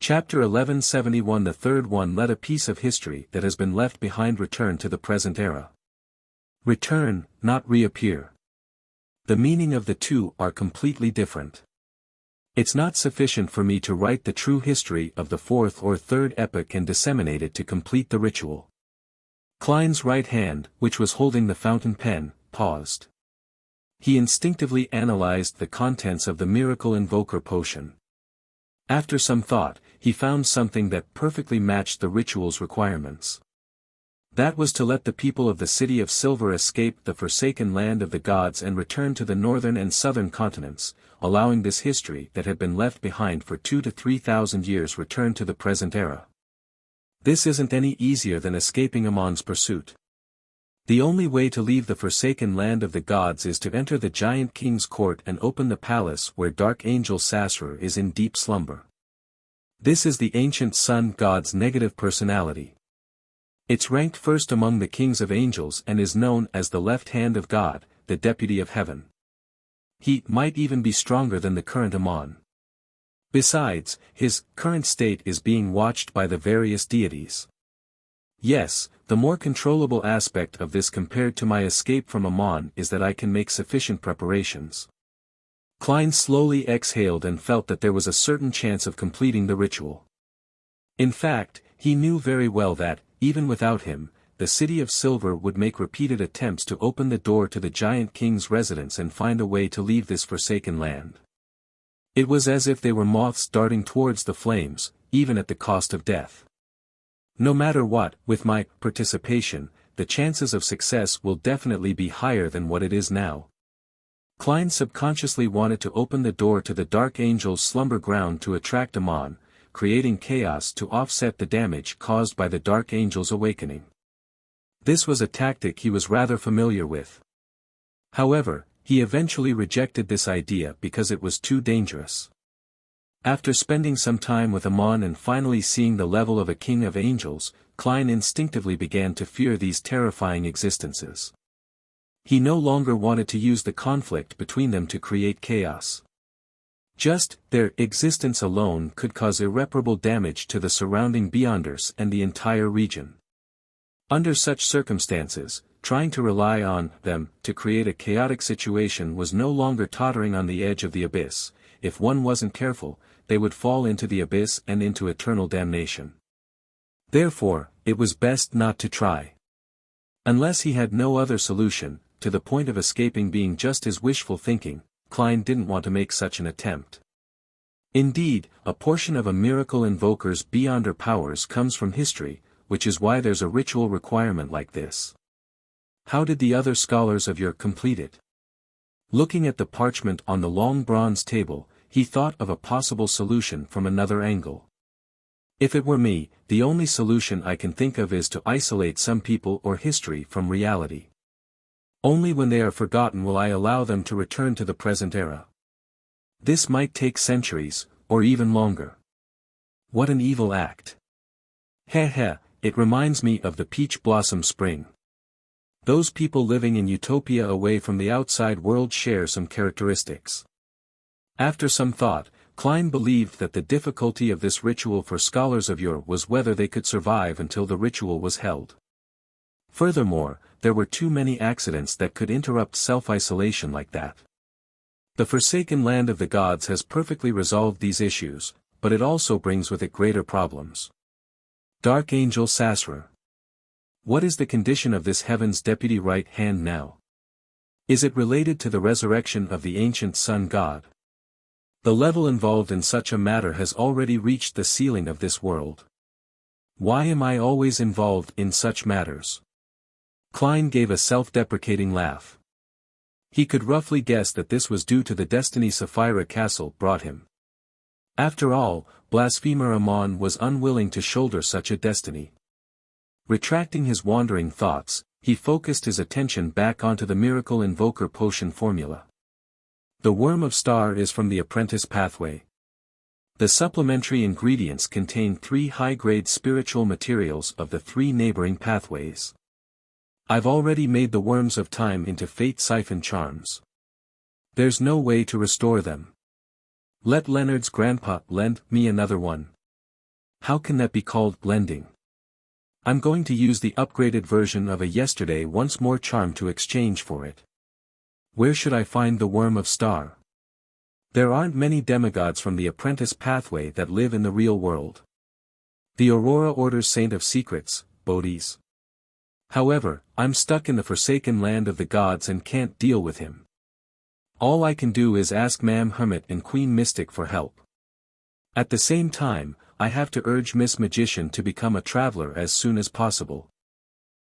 Chapter 1171 The third one. Let a piece of history that has been left behind return to the present era. Return, not reappear. The meaning of the two are completely different. It's not sufficient for me to write the true history of the fourth or third epoch and disseminate it to complete the ritual. Klein's right hand, which was holding the fountain pen, paused. He instinctively analyzed the contents of the miracle invoker potion. After some thought, he found something that perfectly matched the ritual's requirements. That was to let the people of the City of Silver escape the forsaken land of the gods and return to the northern and southern continents, allowing this history that had been left behind for 2,000 to 3,000 years return to the present era. This isn't any easier than escaping Amon's pursuit. The only way to leave the forsaken land of the gods is to enter the giant king's court and open the palace where Dark Angel Sasra is in deep slumber. This is the ancient sun god's negative personality. It's ranked first among the kings of angels and is known as the left hand of God, the deputy of heaven. He might even be stronger than the current Amon. Besides, his current state is being watched by the various deities. Yes, the more controllable aspect of this compared to my escape from Amon is that I can make sufficient preparations. Klein slowly exhaled and felt that there was a certain chance of completing the ritual. In fact, he knew very well that, even without him, the City of Silver would make repeated attempts to open the door to the giant king's residence and find a way to leave this forsaken land. It was as if they were moths darting towards the flames, even at the cost of death. No matter what, with my participation, the chances of success will definitely be higher than what it is now. Klein subconsciously wanted to open the door to the Dark Angel's slumber ground to attract Amon, creating chaos to offset the damage caused by the Dark Angel's awakening. This was a tactic he was rather familiar with. However, he eventually rejected this idea because it was too dangerous. After spending some time with Amon and finally seeing the level of a king of angels, Klein instinctively began to fear these terrifying existences. He no longer wanted to use the conflict between them to create chaos. Just their existence alone could cause irreparable damage to the surrounding Beyonders and the entire region. Under such circumstances, trying to rely on them to create a chaotic situation was no longer tottering on the edge of the abyss. If one wasn't careful, they would fall into the abyss and into eternal damnation. Therefore, it was best not to try. Unless he had no other solution, to the point of escaping being just his wishful thinking, Klein didn't want to make such an attempt. Indeed, a portion of a miracle invoker's Beyonder powers comes from history, which is why there's a ritual requirement like this. How did the other scholars of your complete it? Looking at the parchment on the long bronze table, he thought of a possible solution from another angle. If it were me, the only solution I can think of is to isolate some people or history from reality. Only when they are forgotten will I allow them to return to the present era. This might take centuries, or even longer. What an evil act. Heh, it reminds me of the peach blossom spring. Those people living in utopia away from the outside world share some characteristics. After some thought, Klein believed that the difficulty of this ritual for scholars of yore was whether they could survive until the ritual was held. Furthermore, there were too many accidents that could interrupt self-isolation like that. The forsaken land of the gods has perfectly resolved these issues, but it also brings with it greater problems. Dark Angel Sasra. What is the condition of this heaven's deputy right hand now? Is it related to the resurrection of the ancient sun god? The level involved in such a matter has already reached the ceiling of this world. Why am I always involved in such matters? Klein gave a self-deprecating laugh. He could roughly guess that this was due to the destiny Sapphira Castle brought him. After all, blasphemer Amon was unwilling to shoulder such a destiny. Retracting his wandering thoughts, he focused his attention back onto the miracle invoker potion formula. The worm of star is from the apprentice pathway. The supplementary ingredients contain 3 high-grade spiritual materials of the 3 neighboring pathways. I've already made the worms of time into fate siphon charms. There's no way to restore them. Let Leonard's grandpa lend me another one. How can that be called blending? I'm going to use the upgraded version of a yesterday once more charm to exchange for it. Where should I find the Worm of Star? There aren't many demigods from the apprentice pathway that live in the real world. The Aurora Order's Saint of Secrets, Bodhi's. However, I'm stuck in the forsaken land of the gods and can't deal with him. All I can do is ask Ma'am Hermit and Queen Mystic for help. At the same time, I have to urge Miss Magician to become a traveler as soon as possible.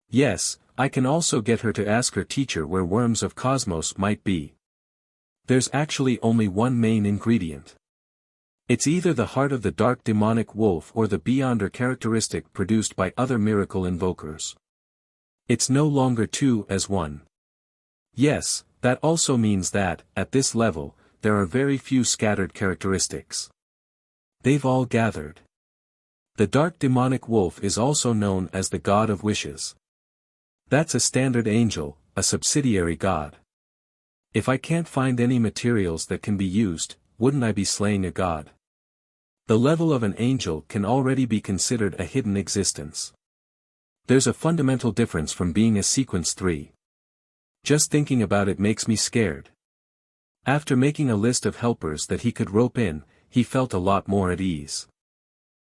Yes, I can also get her to ask her teacher where Worms of Cosmos might be. There's actually only one main ingredient. It's either the heart of the dark demonic wolf or the Beyonder characteristic produced by other miracle invokers. It's no longer two as one. Yes, that also means that, at this level, there are very few scattered characteristics. They've all gathered. The dark demonic wolf is also known as the god of wishes. That's a standard angel, a subsidiary god. If I can't find any materials that can be used, wouldn't I be slaying a god? The level of an angel can already be considered a hidden existence. There's a fundamental difference from being a sequence 3. Just thinking about it makes me scared. After making a list of helpers that he could rope in, he felt a lot more at ease.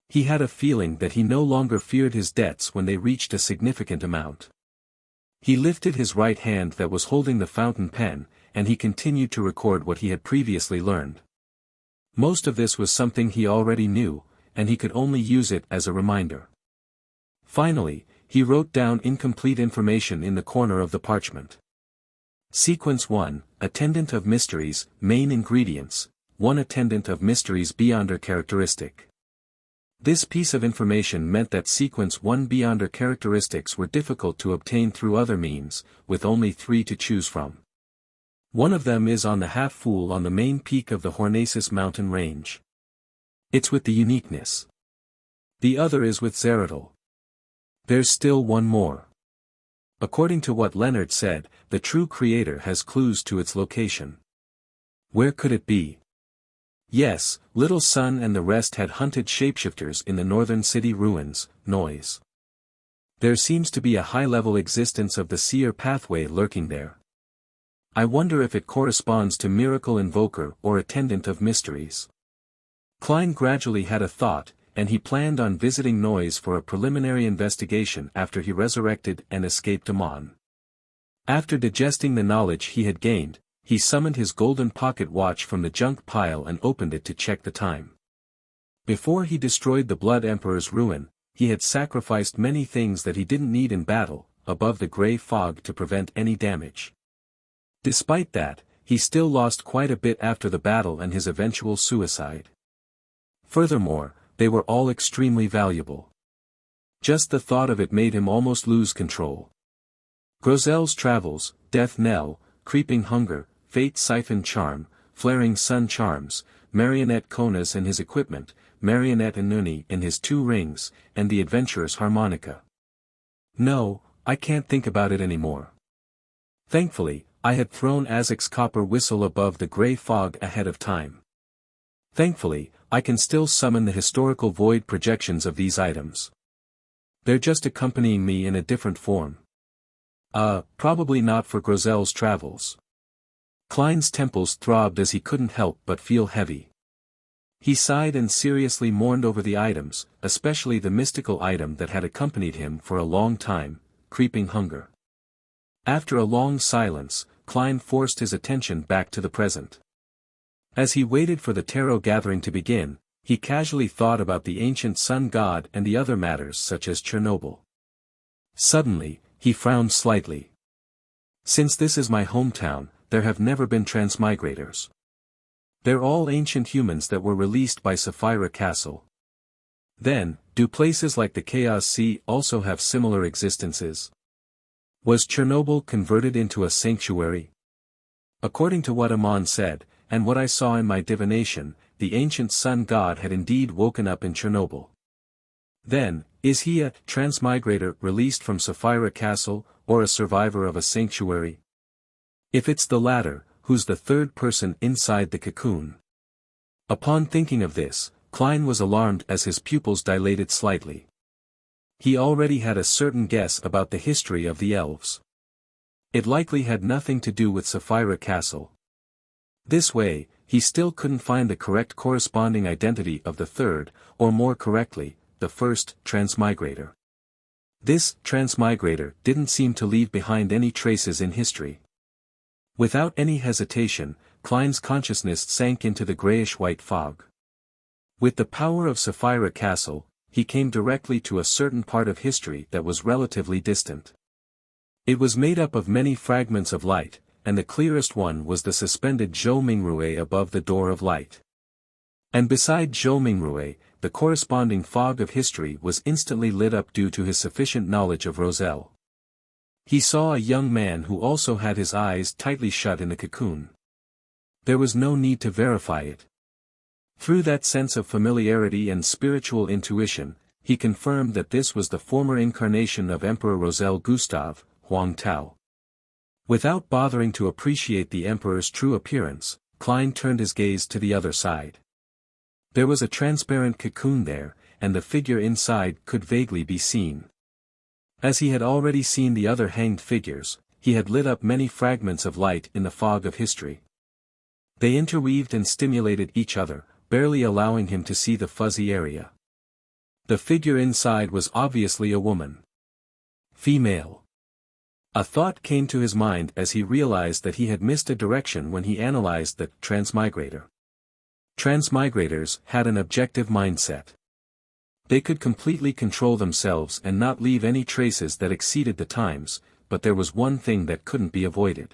He had a feeling that he no longer feared his debts when they reached a significant amount. He lifted his right hand that was holding the fountain pen, and he continued to record what he had previously learned. Most of this was something he already knew, and he could only use it as a reminder. Finally, he wrote down incomplete information in the corner of the parchment. Sequence 1, Attendant of Mysteries, Main Ingredients, 1 Attendant of Mysteries Beyonder characteristic. This piece of information meant that Sequence 1 Beyonder characteristics were difficult to obtain through other means, with only 3 to choose from. One of them is on the half-fool on the main peak of the Hornacis mountain range. It's with the uniqueness. The other is with Zeradol. There's still one more. According to what Leonard said, the true creator has clues to its location. Where could it be? Yes, Little Sun and the rest had hunted shapeshifters in the northern city ruins, Noise. There seems to be a high-level existence of the seer pathway lurking there. I wonder if it corresponds to Miracle Invoker or Attendant of Mysteries. Klein gradually had a thought, and he planned on visiting Noise for a preliminary investigation after he resurrected and escaped Amon. After digesting the knowledge he had gained, he summoned his golden pocket watch from the junk pile and opened it to check the time. Before he destroyed the Blood Emperor's ruin, he had sacrificed many things that he didn't need in battle, above the grey fog to prevent any damage. Despite that, he still lost quite a bit after the battle and his eventual suicide. Furthermore, they were all extremely valuable. Just the thought of it made him almost lose control. Grozel's Travels, Death Knell, Creeping Hunger, Fate Siphon Charm, Flaring Sun Charms, Marionette Konas and his equipment, Marionette Inuni and his 2 rings, and the Adventurer's Harmonica. No, I can't think about it anymore. Thankfully, I had thrown Azek's copper whistle above the grey fog ahead of time. Thankfully, I can still summon the historical void projections of these items. They're just accompanying me in a different form. Probably not for Grozel's Travels. Klein's temples throbbed as he couldn't help but feel heavy. He sighed and seriously mourned over the items, especially the mystical item that had accompanied him for a long time, Creeping Hunger. After a long silence, Klein forced his attention back to the present. As he waited for the tarot gathering to begin, he casually thought about the ancient sun god and the other matters such as Chernobyl. Suddenly, he frowned slightly. Since this is my hometown, there have never been transmigrators. They're all ancient humans that were released by Sapphira Castle. Then, do places like the Chaos Sea also have similar existences? Was Chernobyl converted into a sanctuary? According to what Amon said, and what I saw in my divination, the ancient sun god had indeed woken up in Chernobyl. Then, is he a transmigrator released from Sapphira Castle, or a survivor of a sanctuary? If it's the latter, who's the third person inside the cocoon? Upon thinking of this, Klein was alarmed as his pupils dilated slightly. He already had a certain guess about the history of the elves. It likely had nothing to do with Sapphira Castle. This way, he still couldn't find the correct corresponding identity of the third, or more correctly, the first, transmigrator. This transmigrator didn't seem to leave behind any traces in history. Without any hesitation, Klein's consciousness sank into the grayish-white fog. With the power of Sapphira Castle, he came directly to a certain part of history that was relatively distant. It was made up of many fragments of light, and the clearest one was the suspended Zhou Mingrue above the door of light. And beside Zhou Mingrue, the corresponding fog of history was instantly lit up due to his sufficient knowledge of Roselle. He saw a young man who also had his eyes tightly shut in a cocoon. There was no need to verify it. Through that sense of familiarity and spiritual intuition, he confirmed that this was the former incarnation of Emperor Roselle Gustave, Huang Tao. Without bothering to appreciate the emperor's true appearance, Klein turned his gaze to the other side. There was a transparent cocoon there, and the figure inside could vaguely be seen. As he had already seen the other hanged figures, he had lit up many fragments of light in the fog of history. They interweaved and stimulated each other, barely allowing him to see the fuzzy area. The figure inside was obviously a woman. Female. A thought came to his mind as he realized that he had missed a direction when he analyzed the transmigrator. Transmigrators had an objective mindset. They could completely control themselves and not leave any traces that exceeded the times, but there was one thing that couldn't be avoided.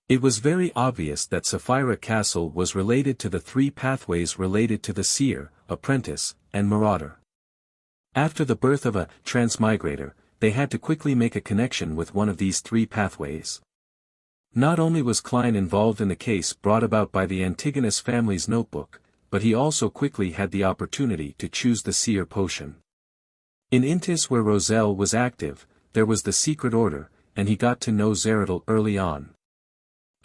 It was very obvious that Sapphira Castle was related to the three pathways related to the seer, apprentice, and marauder. After the birth of a transmigrator, they had to quickly make a connection with one of these three pathways. Not only was Klein involved in the case brought about by the Antigonus family's notebook, but he also quickly had the opportunity to choose the seer potion. In Intis, where Roselle was active, there was the secret order, and he got to know Zeradal early on.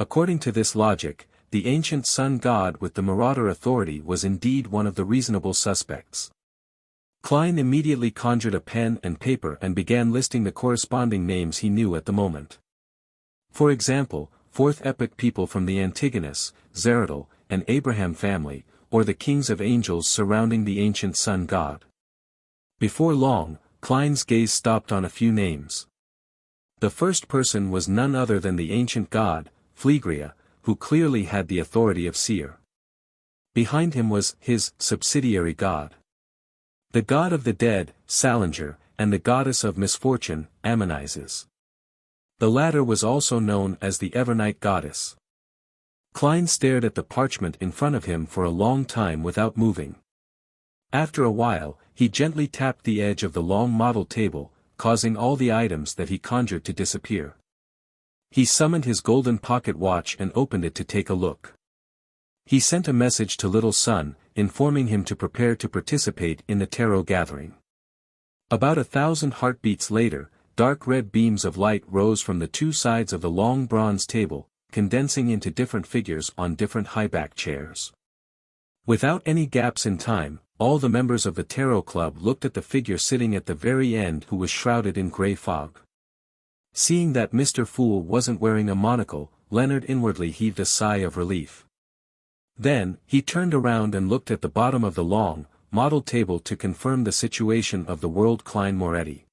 According to this logic, the ancient sun god with the marauder authority was indeed one of the reasonable suspects. Klein immediately conjured a pen and paper and began listing the corresponding names he knew at the moment. For example, fourth epoch people from the Antigonus, Zeradal, and Abraham family, or the kings of angels surrounding the ancient sun god. Before long, Klein's gaze stopped on a few names. The first person was none other than the ancient god, Phlegria, who clearly had the authority of seer. Behind him was his subsidiary god. The god of the dead, Salinger, and the goddess of misfortune, Ammonises. The latter was also known as the Evernight goddess. Klein stared at the parchment in front of him for a long time without moving. After a while, he gently tapped the edge of the long model table, causing all the items that he conjured to disappear. He summoned his golden pocket watch and opened it to take a look. He sent a message to Little Sun, informing him to prepare to participate in the tarot gathering. About 1,000 heartbeats later, dark red beams of light rose from the two sides of the long bronze table, condensing into different figures on different high-backed chairs. Without any gaps in time, all the members of the tarot club looked at the figure sitting at the very end who was shrouded in grey fog. Seeing that Mr. Fool wasn't wearing a monocle, Leonard inwardly heaved a sigh of relief. Then, he turned around and looked at the bottom of the long, model table to confirm the situation of the world Klein Moretti.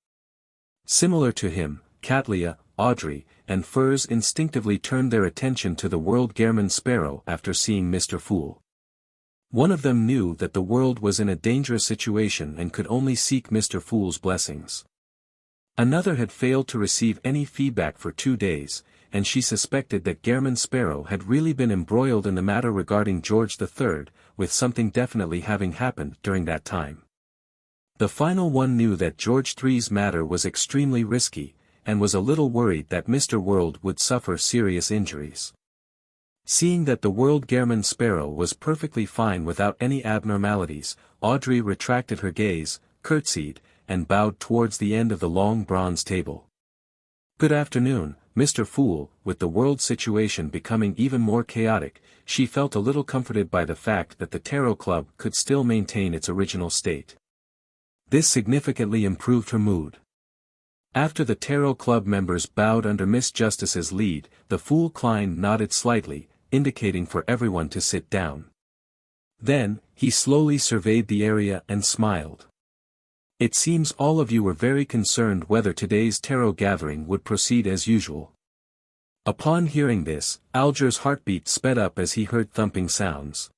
Similar to him, Catlia, Audrey, and Furs instinctively turned their attention to the world Gehrman Sparrow after seeing Mr. Fool. One of them knew that the world was in a dangerous situation and could only seek Mr. Fool's blessings. Another had failed to receive any feedback for 2 days, and she suspected that Gehrman Sparrow had really been embroiled in the matter regarding George III, with something definitely having happened during that time. The final one knew that George III's matter was extremely risky, and was a little worried that Mr. World would suffer serious injuries. Seeing that the world Gehrman Sparrow was perfectly fine without any abnormalities, Audrey retracted her gaze, curtsied, and bowed towards the end of the long bronze table. "Good afternoon, Mr. Fool, with the world situation becoming even more chaotic, she felt a little comforted by the fact that the Tarot Club could still maintain its original state. This significantly improved her mood. After the Tarot Club members bowed under Miss Justice's lead, the Fool Klein nodded slightly, indicating for everyone to sit down. Then, he slowly surveyed the area and smiled. It seems all of you were very concerned whether today's tarot gathering would proceed as usual. Upon hearing this, Alger's heartbeat sped up as he heard thumping sounds.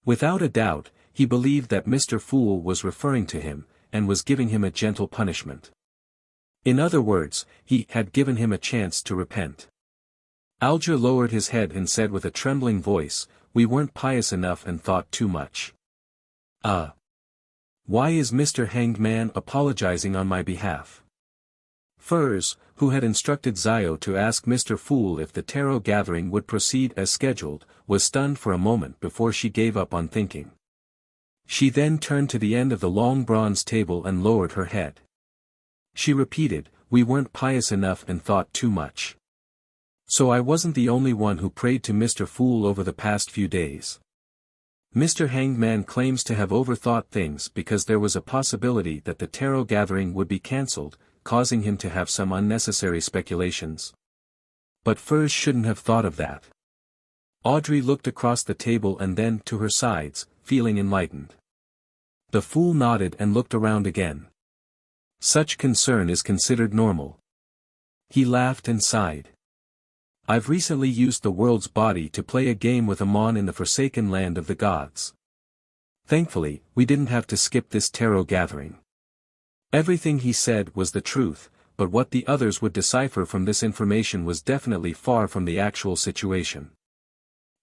Without a doubt, he believed that Mr. Fool was referring to him, and was giving him a gentle punishment. In other words, he had given him a chance to repent. Alger lowered his head and said with a trembling voice, "We weren't pious enough and thought too much." Why is Mr. Hanged Man apologizing on my behalf? Furs, who had instructed Zio to ask Mr. Fool if the tarot gathering would proceed as scheduled, was stunned for a moment before she gave up on thinking. She then turned to the end of the long bronze table and lowered her head. She repeated, "We weren't pious enough and thought too much. So I wasn't the only one who prayed to Mr. Fool over the past few days. Mr. Hanged Man claims to have overthought things because there was a possibility that the tarot gathering would be cancelled, causing him to have some unnecessary speculations. But Furs shouldn't have thought of that." Audrey looked across the table and then to her sides, feeling enlightened. The Fool nodded and looked around again. Such concern is considered normal. He laughed and sighed. "I've recently used the world's body to play a game with Amon in the Forsaken Land of the Gods. Thankfully, we didn't have to skip this tarot gathering." Everything he said was the truth, but what the others would decipher from this information was definitely far from the actual situation.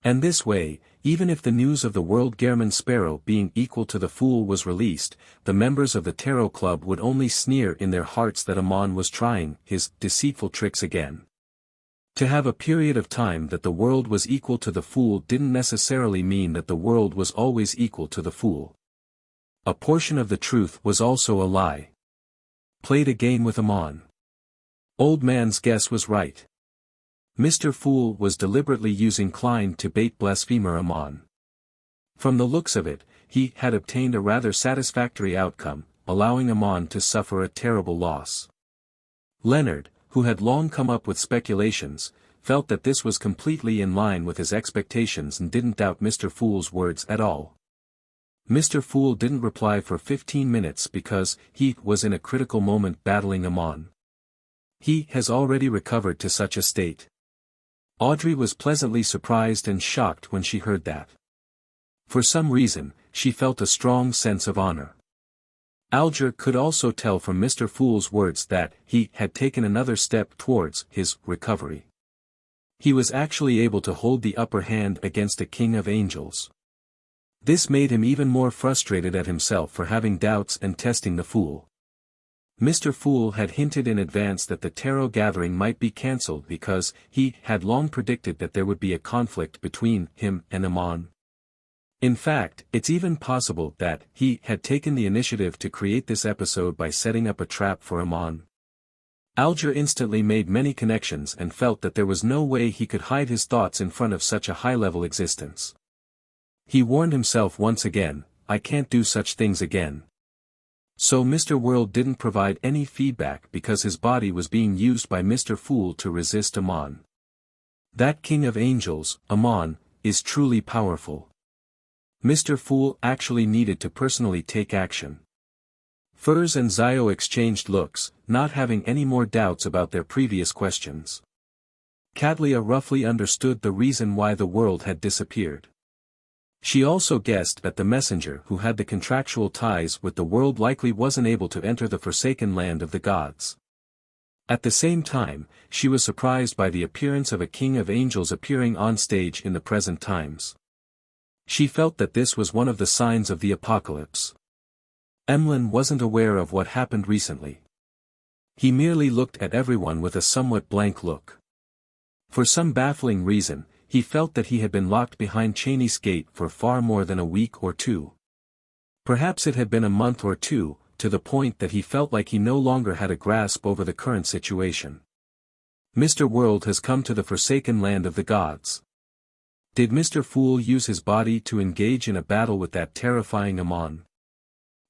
And this way, even if the news of the World Gehrman Sparrow being equal to the Fool was released, the members of the Tarot Club would only sneer in their hearts that Amon was trying his deceitful tricks again. To have a period of time that the world was equal to the Fool didn't necessarily mean that the world was always equal to the Fool. A portion of the truth was also a lie. Played a game with Amon. Old Man's guess was right. Mr. Fool was deliberately using Klein to bait blasphemer Amon. From the looks of it, he had obtained a rather satisfactory outcome, allowing Amon to suffer a terrible loss. Leonard, who had long come up with speculations, felt that this was completely in line with his expectations and didn't doubt Mr. Fool's words at all. Mr. Fool didn't reply for 15 minutes because he was in a critical moment battling Amon. He has already recovered to such a state. Audrey was pleasantly surprised and shocked when she heard that. For some reason, she felt a strong sense of honor. Alger could also tell from Mr. Fool's words that he had taken another step towards his recovery. He was actually able to hold the upper hand against a king of angels. This made him even more frustrated at himself for having doubts and testing the Fool. Mr. Fool had hinted in advance that the tarot gathering might be cancelled because he had long predicted that there would be a conflict between him and Amon. In fact, it's even possible that he had taken the initiative to create this episode by setting up a trap for Amon. Alger instantly made many connections and felt that there was no way he could hide his thoughts in front of such a high-level existence. He warned himself once again, "I can't do such things again." So Mr. World didn't provide any feedback because his body was being used by Mr. Fool to resist Amon. That king of angels, Amon, is truly powerful. Mr. Fool actually needed to personally take action. Furs and Zio exchanged looks, not having any more doubts about their previous questions. Katlia roughly understood the reason why the world had disappeared. She also guessed that the messenger who had the contractual ties with the world likely wasn't able to enter the Forsaken Land of the Gods. At the same time, she was surprised by the appearance of a king of angels appearing on stage in the present times. She felt that this was one of the signs of the apocalypse. Emlyn wasn't aware of what happened recently. He merely looked at everyone with a somewhat blank look. For some baffling reason, he felt that he had been locked behind Cheney's gate for far more than a week or two. Perhaps it had been a month or two, to the point that he felt like he no longer had a grasp over the current situation. Mr. World has come to the forsaken land of the gods. Did Mr. Fool use his body to engage in a battle with that terrifying Amon?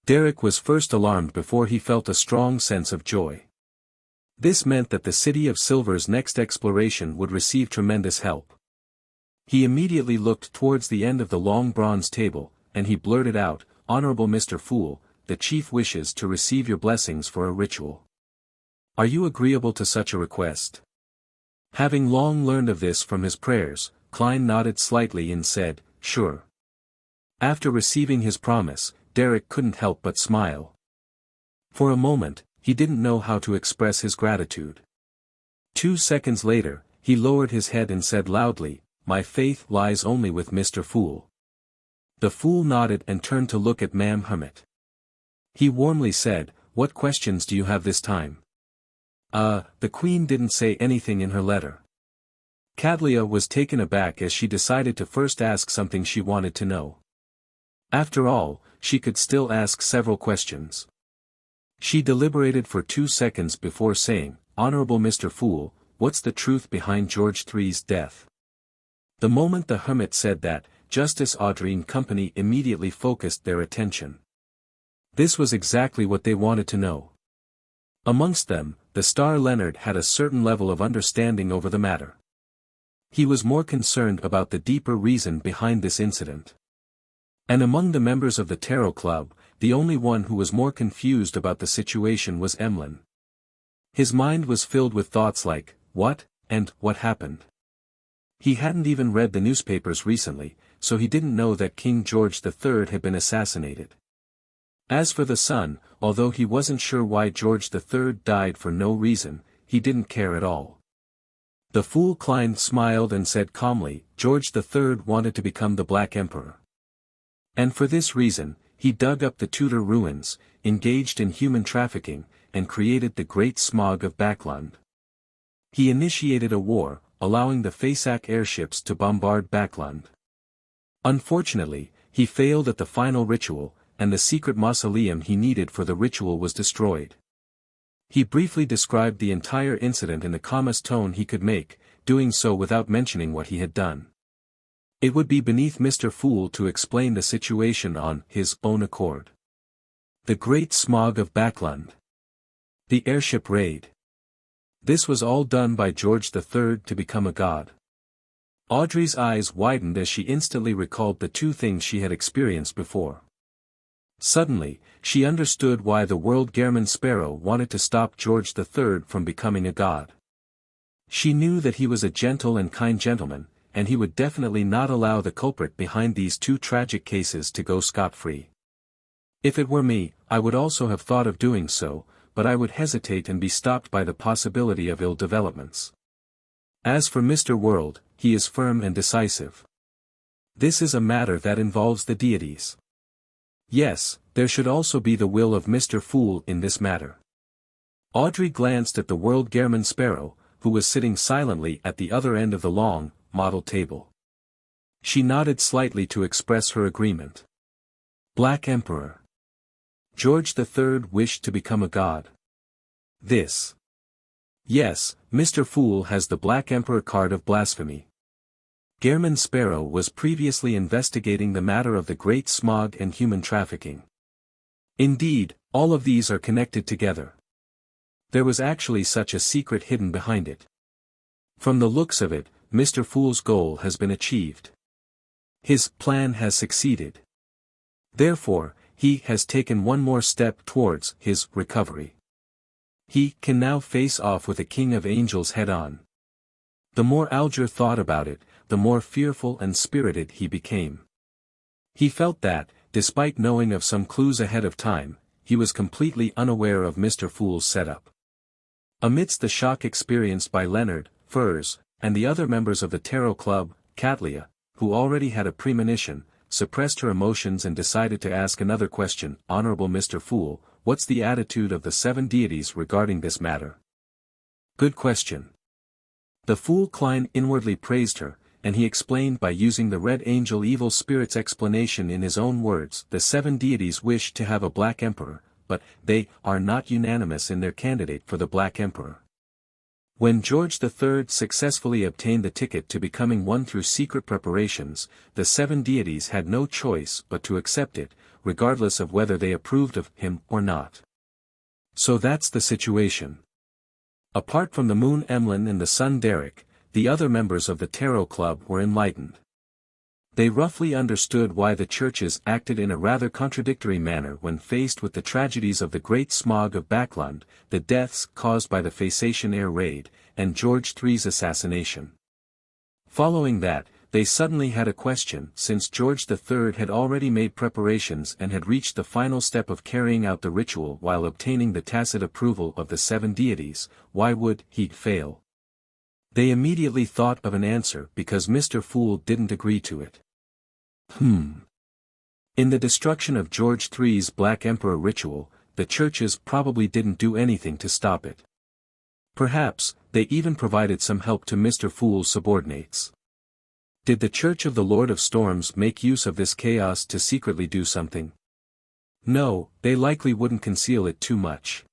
Derek was first alarmed before he felt a strong sense of joy. This meant that the City of Silver's next exploration would receive tremendous help. He immediately looked towards the end of the long bronze table, and he blurted out, "Honorable Mr. Fool, the chief wishes to receive your blessings for a ritual. Are you agreeable to such a request?" Having long learned of this from his prayers, Klein nodded slightly and said, "Sure." After receiving his promise, Derek couldn't help but smile. For a moment, he didn't know how to express his gratitude. 2 seconds later, he lowered his head and said loudly, "My faith lies only with Mr. Fool." The fool nodded and turned to look at Ma'am Hermit. He warmly said, "What questions do you have this time?" The Queen didn't say anything in her letter. Cadlia was taken aback as she decided to first ask something she wanted to know. After all, she could still ask several questions. She deliberated for 2 seconds before saying, "Honorable Mr. Fool, what's the truth behind George III's death?" The moment the hermit said that, Justice Audrey and company immediately focused their attention. This was exactly what they wanted to know. Amongst them, the star Leonard had a certain level of understanding over the matter. He was more concerned about the deeper reason behind this incident. And among the members of the Tarot Club, the only one who was more confused about the situation was Emlyn. His mind was filled with thoughts like, what, and what happened? He hadn't even read the newspapers recently, so he didn't know that King George III had been assassinated. As for the son, although he wasn't sure why George III died for no reason, he didn't care at all. The fool Klein smiled and said calmly, "George III wanted to become the Black Emperor. And for this reason, he dug up the Tudor ruins, engaged in human trafficking, and created the Great Smog of Backland. He initiated a war, allowing the Fasak airships to bombard Backland. Unfortunately, he failed at the final ritual, and the secret mausoleum he needed for the ritual was destroyed." He briefly described the entire incident in the calmest tone he could make, doing so without mentioning what he had done. It would be beneath Mr. Fool to explain the situation on his own accord. The Great Smog of Backland. The airship raid. This was all done by George III to become a god. Audrey's eyes widened as she instantly recalled the two things she had experienced before. Suddenly, she understood why the world Gehrman Sparrow wanted to stop George III from becoming a god. She knew that he was a gentle and kind gentleman, and he would definitely not allow the culprit behind these two tragic cases to go scot-free. "If it were me, I would also have thought of doing so, but I would hesitate and be stopped by the possibility of ill developments. As for Mr. World, he is firm and decisive. This is a matter that involves the deities. Yes, there should also be the will of Mr. Fool in this matter." Audrey glanced at the world Gehrman Sparrow, who was sitting silently at the other end of the long, model table. She nodded slightly to express her agreement. Black Emperor. George III wished to become a god. This. Yes, Mr. Fool has the Black Emperor card of blasphemy. Gehrman Sparrow was previously investigating the matter of the Great Smog and human trafficking. Indeed, all of these are connected together. There was actually such a secret hidden behind it. From the looks of it, Mr. Fool's goal has been achieved. His plan has succeeded. Therefore, he has taken one more step towards his recovery. He can now face off with the King of Angels head-on. The more Alger thought about it, the more fearful and spirited he became. He felt that, despite knowing of some clues ahead of time, he was completely unaware of Mr. Fool's setup. Amidst the shock experienced by Leonard, Furs, and the other members of the Tarot Club, Cadlia, who already had a premonition, suppressed her emotions and decided to ask another question. "Honorable Mr. Fool, what's the attitude of the 7 deities regarding this matter?" "Good question." The fool Klein inwardly praised her, and he explained by using the Red Angel Evil Spirit's explanation in his own words. "The 7 deities wish to have a Black Emperor, but they are not unanimous in their candidate for the Black Emperor. When George III successfully obtained the ticket to becoming one through secret preparations, the seven deities had no choice but to accept it, regardless of whether they approved of him or not. So that's the situation. Apart from the moon Emlyn and the sun Derek, the other members of the Tarot Club were enlightened. They roughly understood why the churches acted in a rather contradictory manner when faced with the tragedies of the Great Smog of Backlund, the deaths caused by the Phaeacian air raid, and George III's assassination. Following that, they suddenly had a question. Since George III had already made preparations and had reached the final step of carrying out the ritual while obtaining the tacit approval of the seven deities, why would he fail? They immediately thought of an answer because Mr. Fool didn't agree to it. In the destruction of George III's Black Emperor ritual, the churches probably didn't do anything to stop it. Perhaps, they even provided some help to Mr. Fool's subordinates. Did the Church of the Lord of Storms make use of this chaos to secretly do something? No, they likely wouldn't conceal it too much.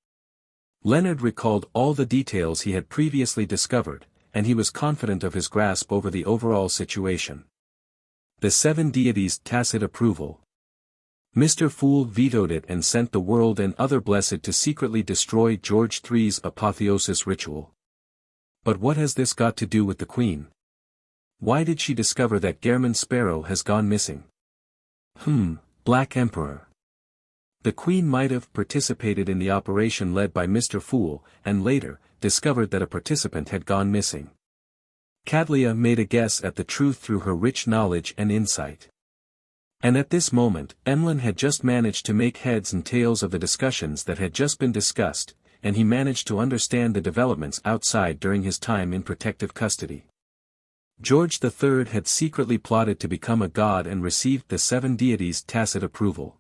Leonard recalled all the details he had previously discovered, and he was confident of his grasp over the overall situation. The seven deities' tacit approval. Mr. Fool vetoed it and sent the world and other blessed to secretly destroy George III's apotheosis ritual. But what has this got to do with the Queen? Why did she discover that Gehrman Sparrow has gone missing? Black Emperor. The Queen might have participated in the operation led by Mr. Fool, and later, discovered that a participant had gone missing. Cadlia made a guess at the truth through her rich knowledge and insight. And at this moment, Emlyn had just managed to make heads and tails of the discussions that had just been discussed, and he managed to understand the developments outside during his time in protective custody. George III had secretly plotted to become a god and received the seven deities' tacit approval.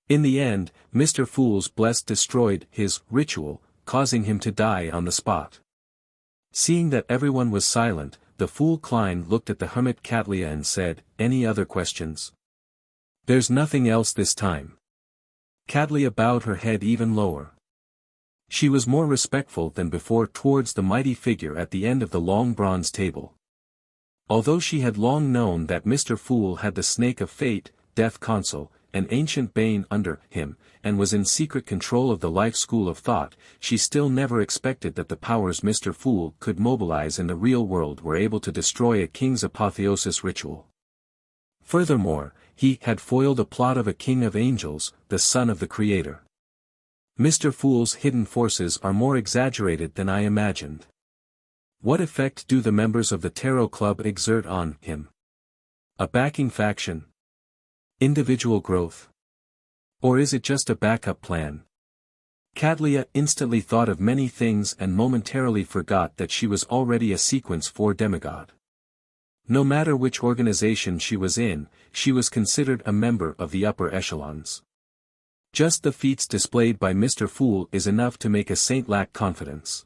In the end, Mr. Fool's blessed destroyed his ritual, causing him to die on the spot. Seeing that everyone was silent, the Fool Klein looked at the hermit Cadlia and said, "Any other questions?" "There's nothing else this time." Cadlia bowed her head even lower. She was more respectful than before towards the mighty figure at the end of the long bronze table. Although she had long known that Mr. Fool had the Snake of Fate, Death Console, an ancient bane under him, and was in secret control of the life school of thought, she still never expected that the powers Mr. Fool could mobilize in the real world were able to destroy a king's apotheosis ritual. Furthermore, he had foiled a plot of a king of angels, the son of the Creator. Mr. Fool's hidden forces are more exaggerated than I imagined. What effect do the members of the Tarot Club exert on him? A backing faction? Individual growth? Or is it just a backup plan? Cadlia instantly thought of many things and momentarily forgot that she was already a Sequence 4 demigod. No matter which organization she was in, she was considered a member of the upper echelons. Just the feats displayed by Mr. Fool is enough to make a saint lack confidence.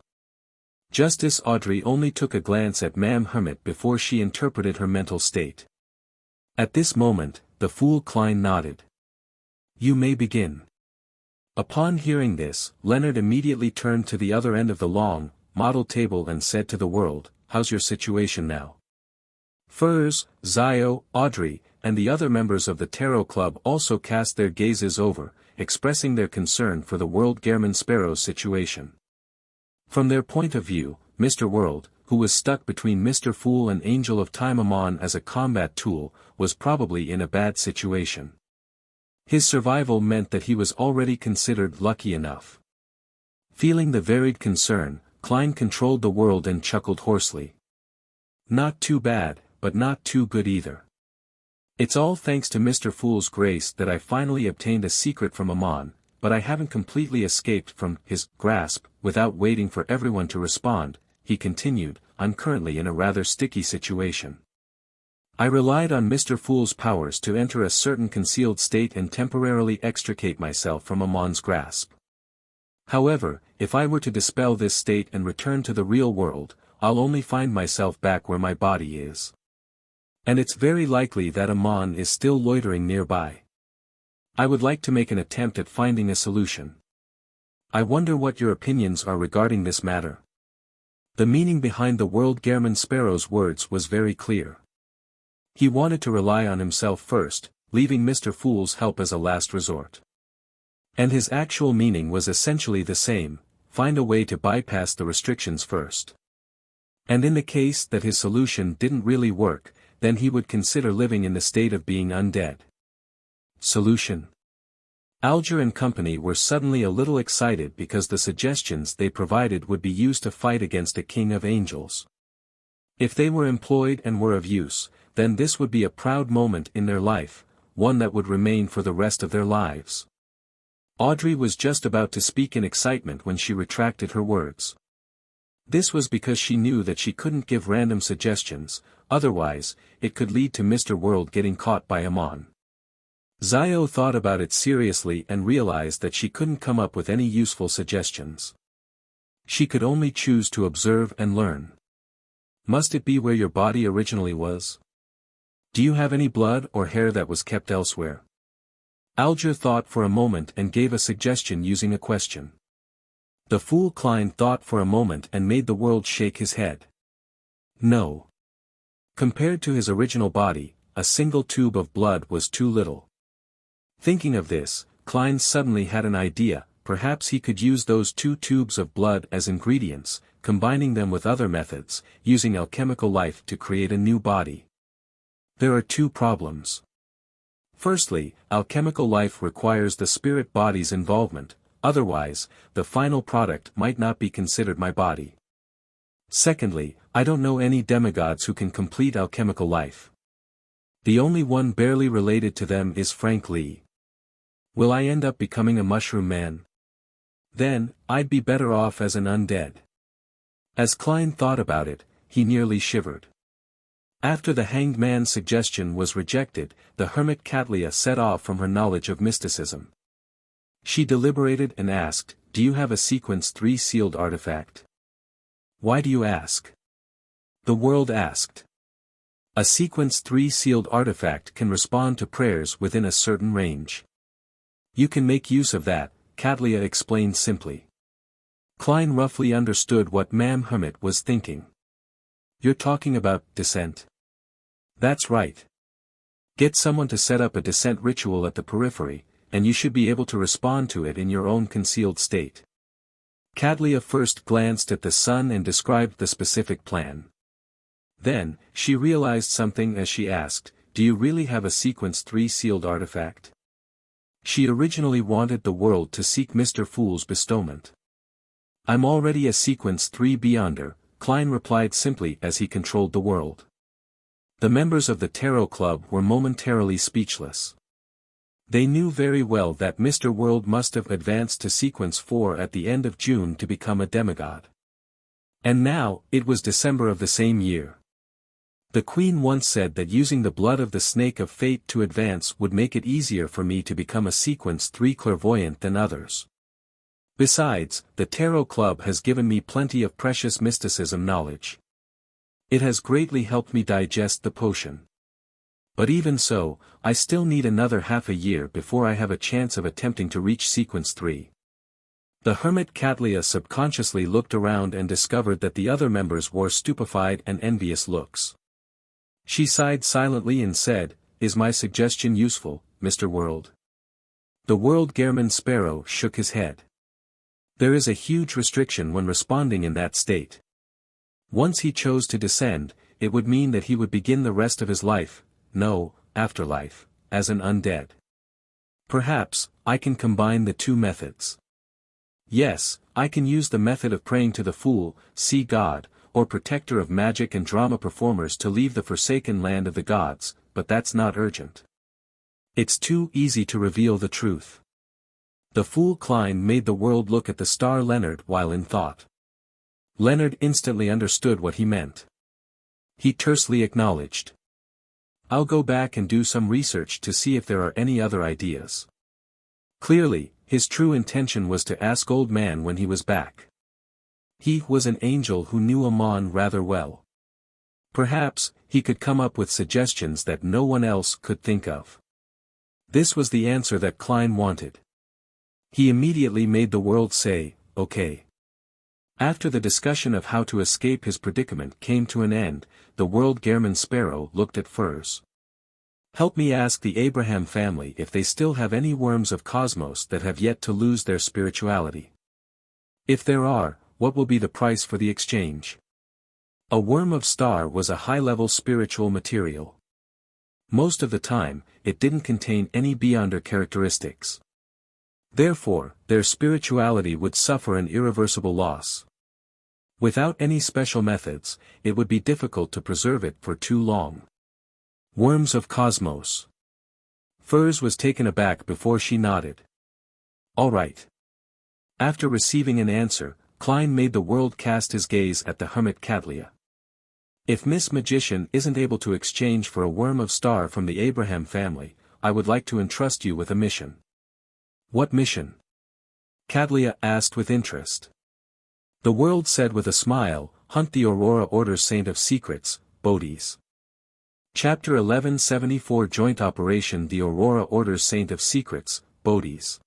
Justice Audrey only took a glance at Ma'am Hermit before she interpreted her mental state. At this moment, the Fool Klein nodded. "You may begin." Upon hearing this, Leonard immediately turned to the other end of the long, model table and said to the world, "How's your situation now?" Furs, Zio, Audrey, and the other members of the Tarot Club also cast their gazes over, expressing their concern for the world Gehrman Sparrow's situation. From their point of view, Mr. World, who was stuck between Mr. Fool and Angel of Time Amon as a combat tool, was probably in a bad situation. His survival meant that he was already considered lucky enough. Feeling the varied concern, Klein controlled the world and chuckled hoarsely. "Not too bad, but not too good either. It's all thanks to Mr. Fool's grace that I finally obtained a secret from Amon, but I haven't completely escaped from his grasp." Without waiting for everyone to respond, he continued, "I'm currently in a rather sticky situation. I relied on Mr. Fool's powers to enter a certain concealed state and temporarily extricate myself from Amon's grasp. However, if I were to dispel this state and return to the real world, I'll only find myself back where my body is. And it's very likely that Amon is still loitering nearby. I would like to make an attempt at finding a solution. I wonder what your opinions are regarding this matter." The meaning behind the world German Sparrow's words was very clear. He wanted to rely on himself first, leaving Mr. Fool's help as a last resort. And his actual meaning was essentially the same: find a way to bypass the restrictions first. And in the case that his solution didn't really work, then he would consider living in the state of being undead. Solution. Alger and company were suddenly a little excited because the suggestions they provided would be used to fight against a king of angels. If they were employed and were of use, then this would be a proud moment in their life, one that would remain for the rest of their lives. Audrey was just about to speak in excitement when she retracted her words. This was because she knew that she couldn't give random suggestions, otherwise, it could lead to Mr. World getting caught by Amon. Zio thought about it seriously and realized that she couldn't come up with any useful suggestions. She could only choose to observe and learn. Must it be where your body originally was? Do you have any blood or hair that was kept elsewhere? Alger thought for a moment and gave a suggestion using a question. The fool Klein thought for a moment and made the world shake his head. No. Compared to his original body, a single tube of blood was too little. Thinking of this, Klein suddenly had an idea: perhaps he could use those 2 tubes of blood as ingredients, combining them with other methods, using alchemical life to create a new body. There are 2 problems. Firstly, alchemical life requires the spirit body's involvement, otherwise, the final product might not be considered my body. Secondly, I don't know any demigods who can complete alchemical life. The only one barely related to them is Frank Lee. Will I end up becoming a mushroom man? Then, I'd be better off as an undead. As Klein thought about it, he nearly shivered. After the hanged man's suggestion was rejected, the hermit Katlia set off from her knowledge of mysticism. She deliberated and asked, "Do you have a Sequence 3 sealed artifact?" "Why do you ask?" The world asked. A Sequence 3 sealed artifact can respond to prayers within a certain range. You can make use of that, Katlia explained simply. Klein roughly understood what Mam Hermit was thinking. You're talking about descent. That's right. Get someone to set up a descent ritual at the periphery, and you should be able to respond to it in your own concealed state. Katlia first glanced at the sun and described the specific plan. Then, she realized something as she asked, "Do you really have a Sequence 3 sealed artifact?" She originally wanted the world to seek Mr. Fool's bestowment. "I'm already a Sequence 3 Beyonder," Klein replied simply as he controlled the world. The members of the Tarot Club were momentarily speechless. They knew very well that Mr. World must have advanced to Sequence 4 at the end of June to become a demigod. And now, it was December of the same year. The Queen once said that using the blood of the Snake of Fate to advance would make it easier for me to become a Sequence 3 clairvoyant than others. Besides, the Tarot Club has given me plenty of precious mysticism knowledge. It has greatly helped me digest the potion. But even so, I still need another half a year before I have a chance of attempting to reach Sequence 3. The hermit Katlia subconsciously looked around and discovered that the other members wore stupefied and envious looks. She sighed silently and said, "Is my suggestion useful, Mr. World?" The world German Sparrow shook his head. There is a huge restriction when responding in that state. Once he chose to descend, it would mean that he would begin the rest of his life, no, afterlife, as an undead. Perhaps, I can combine the 2 methods. Yes, I can use the method of praying to the Fool, sea god, or protector of magic and drama performers to leave the forsaken land of the gods, but that's not urgent. It's too easy to reveal the truth. The fool Klein made the world look at the star Leonard while in thought. Leonard instantly understood what he meant. He tersely acknowledged. "I'll go back and do some research to see if there are any other ideas." Clearly, his true intention was to ask Old Man when he was back. He was an angel who knew Amon rather well. Perhaps, he could come up with suggestions that no one else could think of. This was the answer that Klein wanted. He immediately made the world say, "Okay." After the discussion of how to escape his predicament came to an end, the world-Gehrman sparrow looked at Furs. Help me ask the Abraham family if they still have any worms of cosmos that have yet to lose their spirituality. If there are, what will be the price for the exchange? A worm of star was a high-level spiritual material. Most of the time, it didn't contain any beyonder characteristics. Therefore, their spirituality would suffer an irreversible loss. Without any special methods, it would be difficult to preserve it for too long. Worms of cosmos. Furs was taken aback before she nodded. All right. After receiving an answer, Klein made the world cast his gaze at the hermit Cadlia. If Miss Magician isn't able to exchange for a worm of star from the Abraham family, I would like to entrust you with a mission. What mission? Cadlia asked with interest. The world said with a smile, hunt the Aurora Order's Saint of Secrets, Bodhi's. Chapter 1174 Joint Operation The Aurora Order's Saint of Secrets, Bodhi's.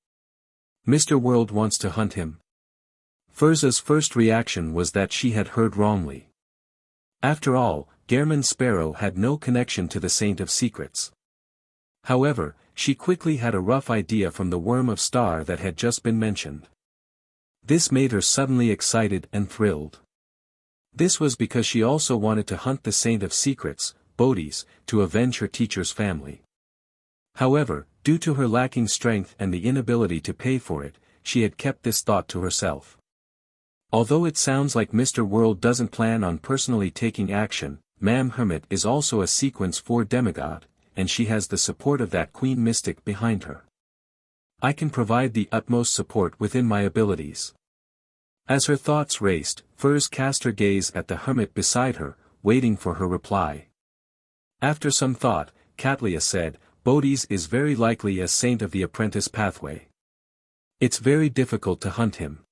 Mr. World wants to hunt him. Furza's first reaction was that she had heard wrongly. After all, Gehrman Sparrow had no connection to the Saint of Secrets. However, she quickly had a rough idea from the worm of star that had just been mentioned. This made her suddenly excited and thrilled. This was because she also wanted to hunt the Saint of Secrets, Bodhi's, to avenge her teacher's family. However, due to her lacking strength and the inability to pay for it, she had kept this thought to herself. Although it sounds like Mr. World doesn't plan on personally taking action, Ma'am Hermit is also a Sequence 4 demigod, and she has the support of that Queen Mystic behind her. I can provide the utmost support within my abilities. As her thoughts raced, Furs cast her gaze at the hermit beside her, waiting for her reply. After some thought, Cadlia said, Bodhi's is very likely a saint of the apprentice pathway. It's very difficult to hunt him.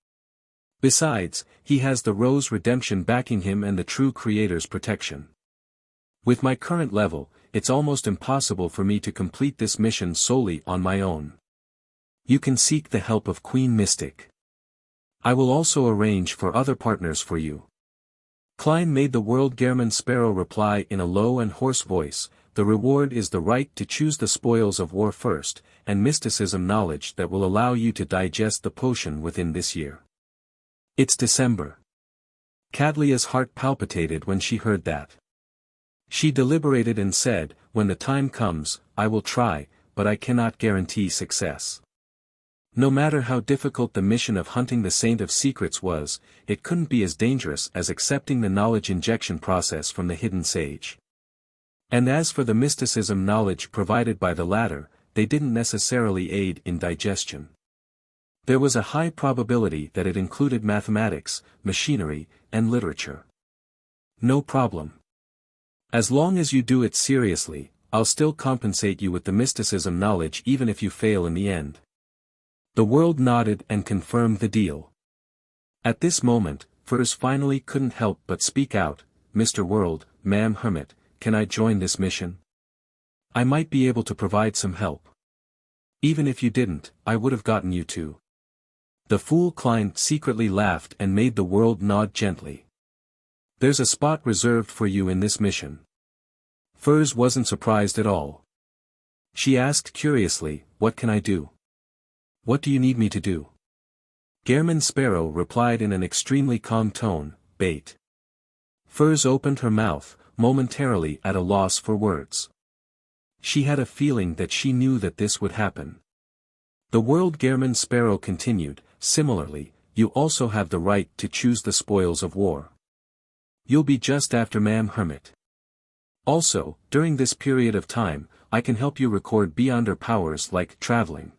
Besides, he has the Rose Redemption backing him and the True Creator's protection. With my current level, it's almost impossible for me to complete this mission solely on my own. You can seek the help of Queen Mystic. I will also arrange for other partners for you. Klein made the world-Gehrman Sparrow reply in a low and hoarse voice, the reward is the right to choose the spoils of war first, and mysticism knowledge that will allow you to digest the potion within this year. It's December. Cadlia's heart palpitated when she heard that. She deliberated and said, when the time comes, I will try, but I cannot guarantee success. No matter how difficult the mission of hunting the Saint of Secrets was, it couldn't be as dangerous as accepting the knowledge injection process from the hidden sage. And as for the mysticism knowledge provided by the latter, they didn't necessarily aid in digestion. There was a high probability that it included mathematics, machinery, and literature. No problem. As long as you do it seriously, I'll still compensate you with the mysticism knowledge even if you fail in the end. The world nodded and confirmed the deal. At this moment, Furs finally couldn't help but speak out, Mr. World, Ma'am Hermit, can I join this mission? I might be able to provide some help. Even if you didn't, I would have gotten you to. The fool Klein secretly laughed and made the world nod gently. There's a spot reserved for you in this mission. Furs wasn't surprised at all. She asked curiously, what can I do? What do you need me to do? Gehrman Sparrow replied in an extremely calm tone, bait. Furs opened her mouth, momentarily at a loss for words. She had a feeling that she knew that this would happen. The world-Gehrman Sparrow continued, similarly, you also have the right to choose the spoils of war. You'll be just after Ma'am Hermit. Also, during this period of time, I can help you record beyonder powers like traveling.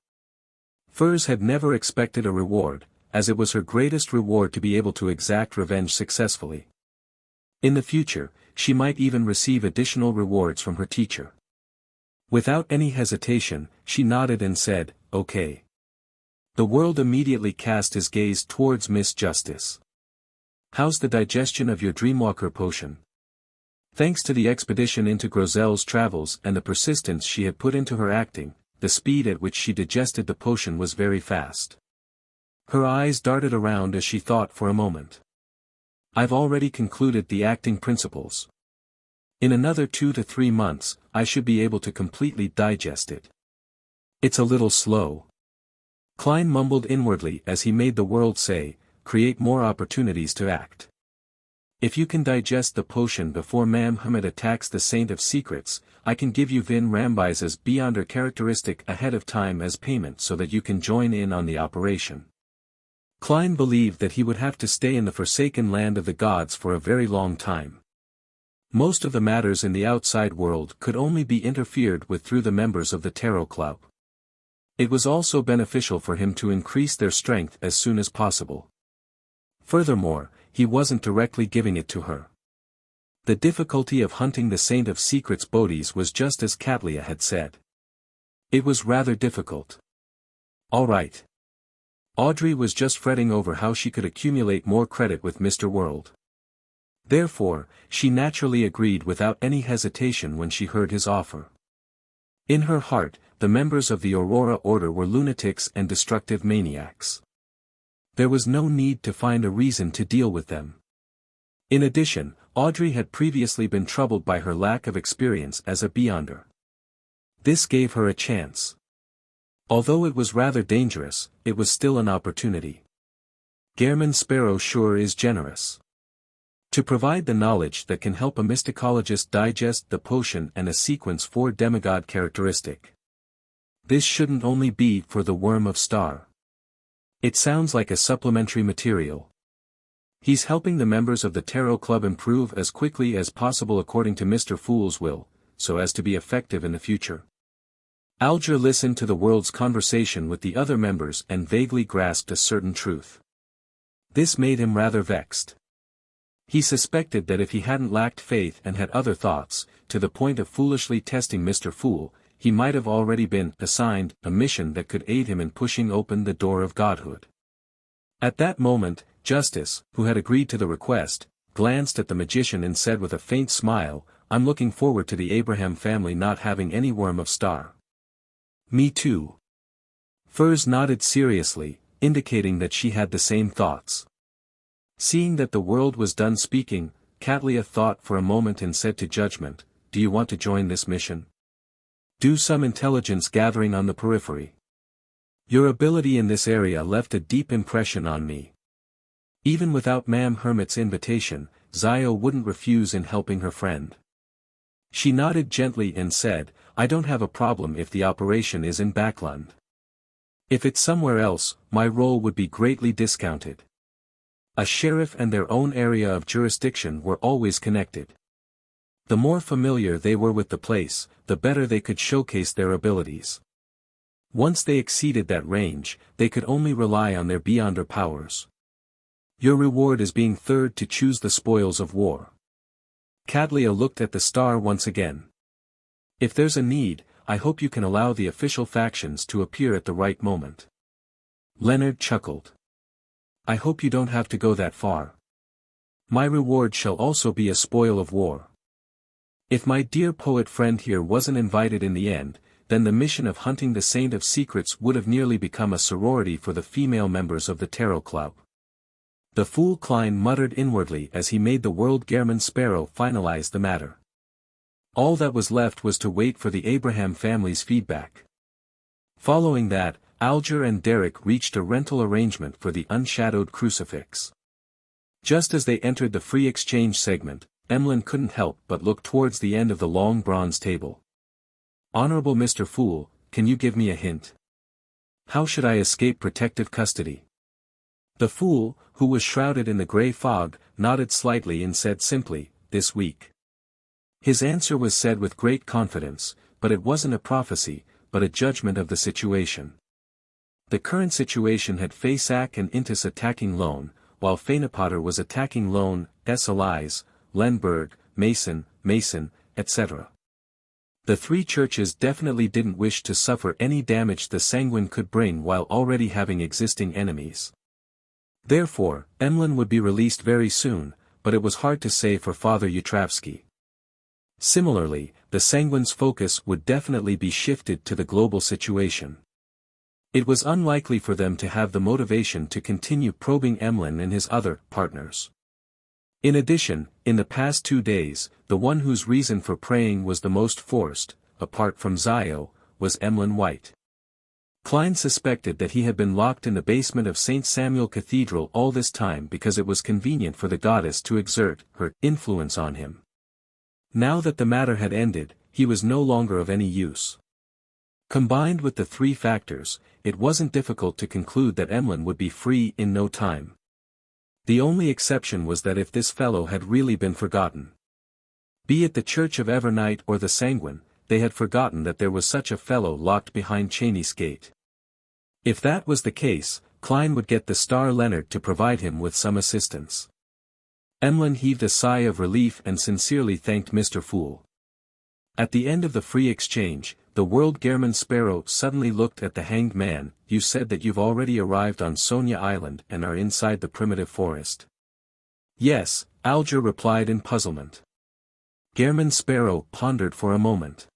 Furs had never expected a reward, as it was her greatest reward to be able to exact revenge successfully. In the future, she might even receive additional rewards from her teacher. Without any hesitation, she nodded and said, okay. The world immediately cast his gaze towards Miss Justice. How's the digestion of your Dreamwalker potion? Thanks to the expedition into Grozel's travels and the persistence she had put into her acting, the speed at which she digested the potion was very fast. Her eyes darted around as she thought for a moment. I've already concluded the acting principles. In another 2 to 3 months, I should be able to completely digest it. It's a little slow. Klein mumbled inwardly as he made the world say, create more opportunities to act. If you can digest the potion before Muhammad attacks the Saint of Secrets, I can give you Vin Rambise's Beyonder characteristic ahead of time as payment so that you can join in on the operation. Klein believed that he would have to stay in the forsaken land of the gods for a very long time. Most of the matters in the outside world could only be interfered with through the members of the Tarot Club. It was also beneficial for him to increase their strength as soon as possible. Furthermore, he wasn't directly giving it to her. The difficulty of hunting the Saint of Secrets bodies was just as Katlia had said. It was rather difficult. All right. Audrey was just fretting over how she could accumulate more credit with Mr. World. Therefore, she naturally agreed without any hesitation when she heard his offer. In her heart, the members of the Aurora Order were lunatics and destructive maniacs. There was no need to find a reason to deal with them. In addition, Audrey had previously been troubled by her lack of experience as a Beyonder. This gave her a chance. Although it was rather dangerous, it was still an opportunity. Gehrman Sparrow sure is generous. To provide the knowledge that can help a mysticologist digest the potion and a sequence 4 demigod characteristic. This shouldn't only be for the Worm of Star. It sounds like a supplementary material. He's helping the members of the Tarot Club improve as quickly as possible according to Mr. Fool's will, so as to be effective in the future. Alger listened to the world's conversation with the other members and vaguely grasped a certain truth. This made him rather vexed. He suspected that if he hadn't lacked faith and had other thoughts, to the point of foolishly testing Mr. Fool, he might have already been assigned a mission that could aid him in pushing open the door of godhood. At that moment, Justice, who had agreed to the request, glanced at the magician and said with a faint smile, I'm looking forward to the Abraham family not having any Worm of Star. Me too. Furs nodded seriously, indicating that she had the same thoughts. Seeing that the world was done speaking, Katlia thought for a moment and said to Judgment, do you want to join this mission? Do some intelligence gathering on the periphery. Your ability in this area left a deep impression on me. Even without Ma'am Hermit's invitation, Zio wouldn't refuse in helping her friend. She nodded gently and said, I don't have a problem if the operation is in Backland. If it's somewhere else, my role would be greatly discounted. A sheriff and their own area of jurisdiction were always connected. The more familiar they were with the place, the better they could showcase their abilities. Once they exceeded that range, they could only rely on their Beyonder powers. Your reward is being third to choose the spoils of war. Katlia looked at the star once again. If there's a need, I hope you can allow the official factions to appear at the right moment. Leonard chuckled. I hope you don't have to go that far. My reward shall also be a spoil of war. If my dear poet friend here wasn't invited in the end, then the mission of hunting the Saint of Secrets would have nearly become a sorority for the female members of the Tarot Club. The fool Klein muttered inwardly as he made the world Gehrman Sparrow finalize the matter. All that was left was to wait for the Abraham family's feedback. Following that, Alger and Derek reached a rental arrangement for the unshadowed crucifix. Just as they entered the free exchange segment, Emlyn couldn't help but look towards the end of the long bronze table. Honorable Mr. Fool, can you give me a hint? How should I escape protective custody? The fool, who was shrouded in the grey fog, nodded slightly and said simply, this week. His answer was said with great confidence, but it wasn't a prophecy, but a judgment of the situation. The current situation had Fasak and Intis attacking Lone, while Fainapotter was attacking Lone, Elias, Lenberg, Mason, etc. The three churches definitely didn't wish to suffer any damage the Sanguine could bring while already having existing enemies. Therefore, Emlyn would be released very soon, but it was hard to say for Father Yutravsky. Similarly, the Sanguine's focus would definitely be shifted to the global situation. It was unlikely for them to have the motivation to continue probing Emlyn and his other partners. In addition, in the past 2 days, the one whose reason for praying was the most forced, apart from Zio, was Emlyn White. Klein suspected that he had been locked in the basement of St. Samuel Cathedral all this time because it was convenient for the goddess to exert her influence on him. Now that the matter had ended, he was no longer of any use. Combined with the three factors, it wasn't difficult to conclude that Emlyn would be free in no time. The only exception was that if this fellow had really been forgotten. Be it the Church of Evernight or the Sanguine, they had forgotten that there was such a fellow locked behind Cheney's gate. If that was the case, Klein would get the star Leonard to provide him with some assistance. Emlyn heaved a sigh of relief and sincerely thanked Mr. Fool. At the end of the free exchange, the World Gehrman Sparrow suddenly looked at the hanged man. You said that you've already arrived on Sonia Island and are inside the primitive forest. Yes, Alger replied in puzzlement. Gehrman Sparrow pondered for a moment.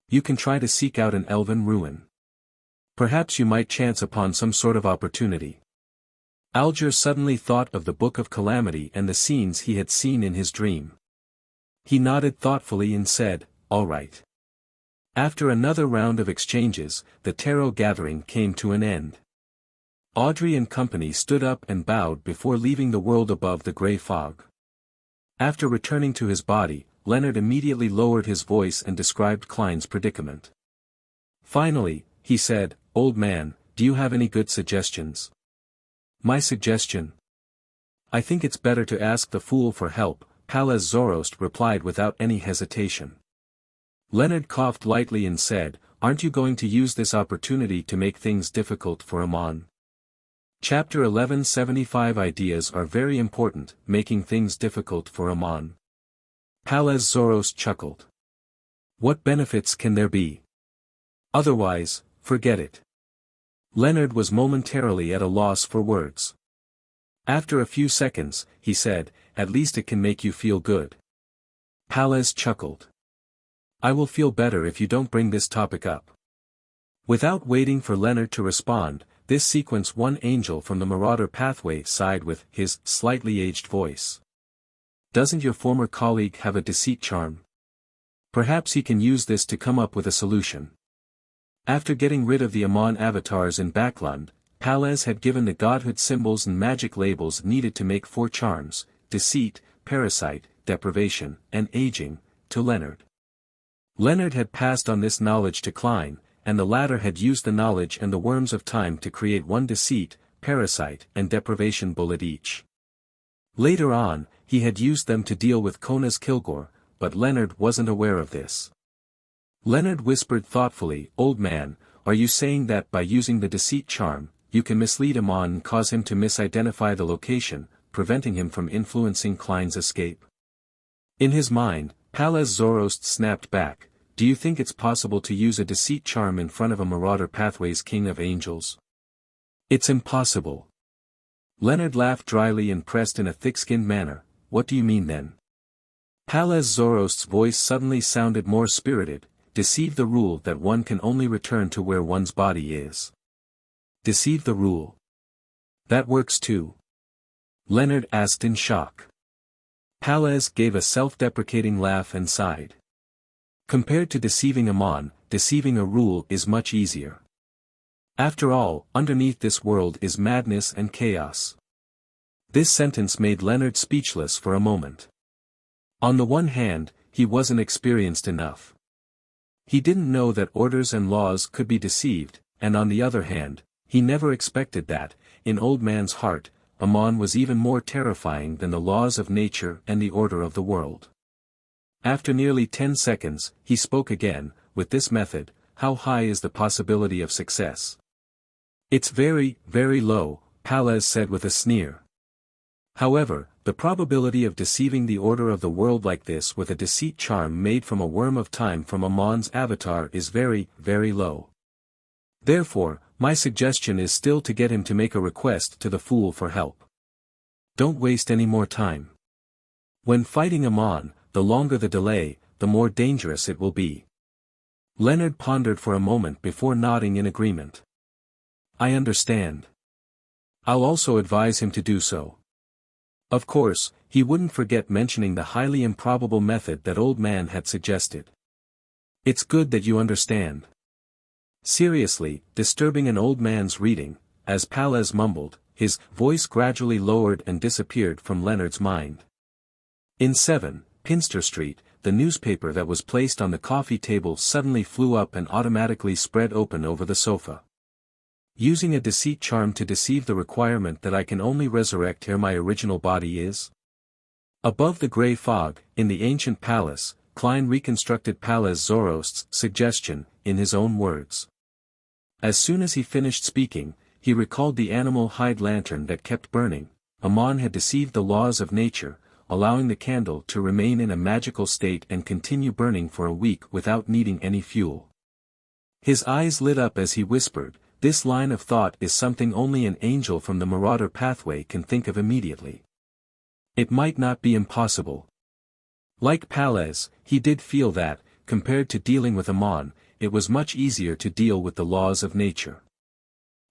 You can try to seek out an elven ruin. Perhaps you might chance upon some sort of opportunity. Alger suddenly thought of the Book of Calamity and the scenes he had seen in his dream. He nodded thoughtfully and said, "All right." After another round of exchanges, the tarot gathering came to an end. Audrey and company stood up and bowed before leaving the world above the grey fog. After returning to his body, Leonard immediately lowered his voice and described Klein's predicament. Finally, he said, "Old man, do you have any good suggestions?" "My suggestion? I think it's better to ask the fool for help," Palaz Zoroast replied without any hesitation. Leonard coughed lightly and said, "Aren't you going to use this opportunity to make things difficult for Amon?" Chapter 1175 Ideas are very important, making things difficult for Amon. Palaz Zoroast chuckled. What benefits can there be? Otherwise, forget it. Leonard was momentarily at a loss for words. After a few seconds, he said, "At least it can make you feel good." Palaz chuckled. "I will feel better if you don't bring this topic up." Without waiting for Leonard to respond, this sequence one angel from the Marauder pathway sighed with his slightly aged voice. "Doesn't your former colleague have a deceit charm? Perhaps he can use this to come up with a solution." After getting rid of the Amon avatars in Backlund, Palaz had given the godhood symbols and magic labels needed to make 4 charms, deceit, parasite, deprivation, and aging, to Leonard. Leonard had passed on this knowledge to Klein, and the latter had used the knowledge and the worms of time to create 1 deceit, parasite, and deprivation bullet each. Later on, he had used them to deal with Kona's Kilgore, but Leonard wasn't aware of this. Leonard whispered thoughtfully, "Old man, are you saying that by using the deceit charm, you can mislead Amon and cause him to misidentify the location, preventing him from influencing Klein's escape?" In his mind, Palaz Zoroast snapped back, "Do you think it's possible to use a deceit charm in front of a Marauder Pathway's King of Angels? It's impossible." Leonard laughed dryly and pressed in a thick-skinned manner, "What do you mean then?" Palaz Zoroast's voice suddenly sounded more spirited. "Deceive the rule that one can only return to where one's body is." Deceive the rule. That works too? Leonard asked in shock. Palaz gave a self-deprecating laugh and sighed. Compared to deceiving Amon, deceiving a rule is much easier. After all, underneath this world is madness and chaos. This sentence made Leonard speechless for a moment. On the one hand, he wasn't experienced enough. He didn't know that orders and laws could be deceived, and on the other hand, he never expected that, in Old Man's heart, Amon was even more terrifying than the laws of nature and the order of the world. After nearly 10 seconds, he spoke again, "With this method, how high is the possibility of success?" "It's very, very low," Palaz said with a sneer. However, the probability of deceiving the order of the world like this with a deceit charm made from a worm of time from Amon's avatar is very, very low. Therefore, my suggestion is still to get him to make a request to the fool for help. Don't waste any more time. When fighting Amon, the longer the delay, the more dangerous it will be. Leonard pondered for a moment before nodding in agreement. "I understand. I'll also advise him to do so." Of course, he wouldn't forget mentioning the highly improbable method that old man had suggested. It's good that you understand. Seriously, disturbing an old man's reading, as Palez mumbled, his voice gradually lowered and disappeared from Leonard's mind. In 7, Pinster Street, the newspaper that was placed on the coffee table suddenly flew up and automatically spread open over the sofa. Using a deceit charm to deceive the requirement that I can only resurrect ere my original body is? Above the grey fog, in the ancient palace, Klein reconstructed Palez Zorost's suggestion, in his own words. As soon as he finished speaking, he recalled the animal hide lantern that kept burning. Amon had deceived the laws of nature, allowing the candle to remain in a magical state and continue burning for a week without needing any fuel. His eyes lit up as he whispered, "This line of thought is something only an angel from the Marauder pathway can think of immediately. It might not be impossible." Like Palez, he did feel that, compared to dealing with Amon, it was much easier to deal with the laws of nature.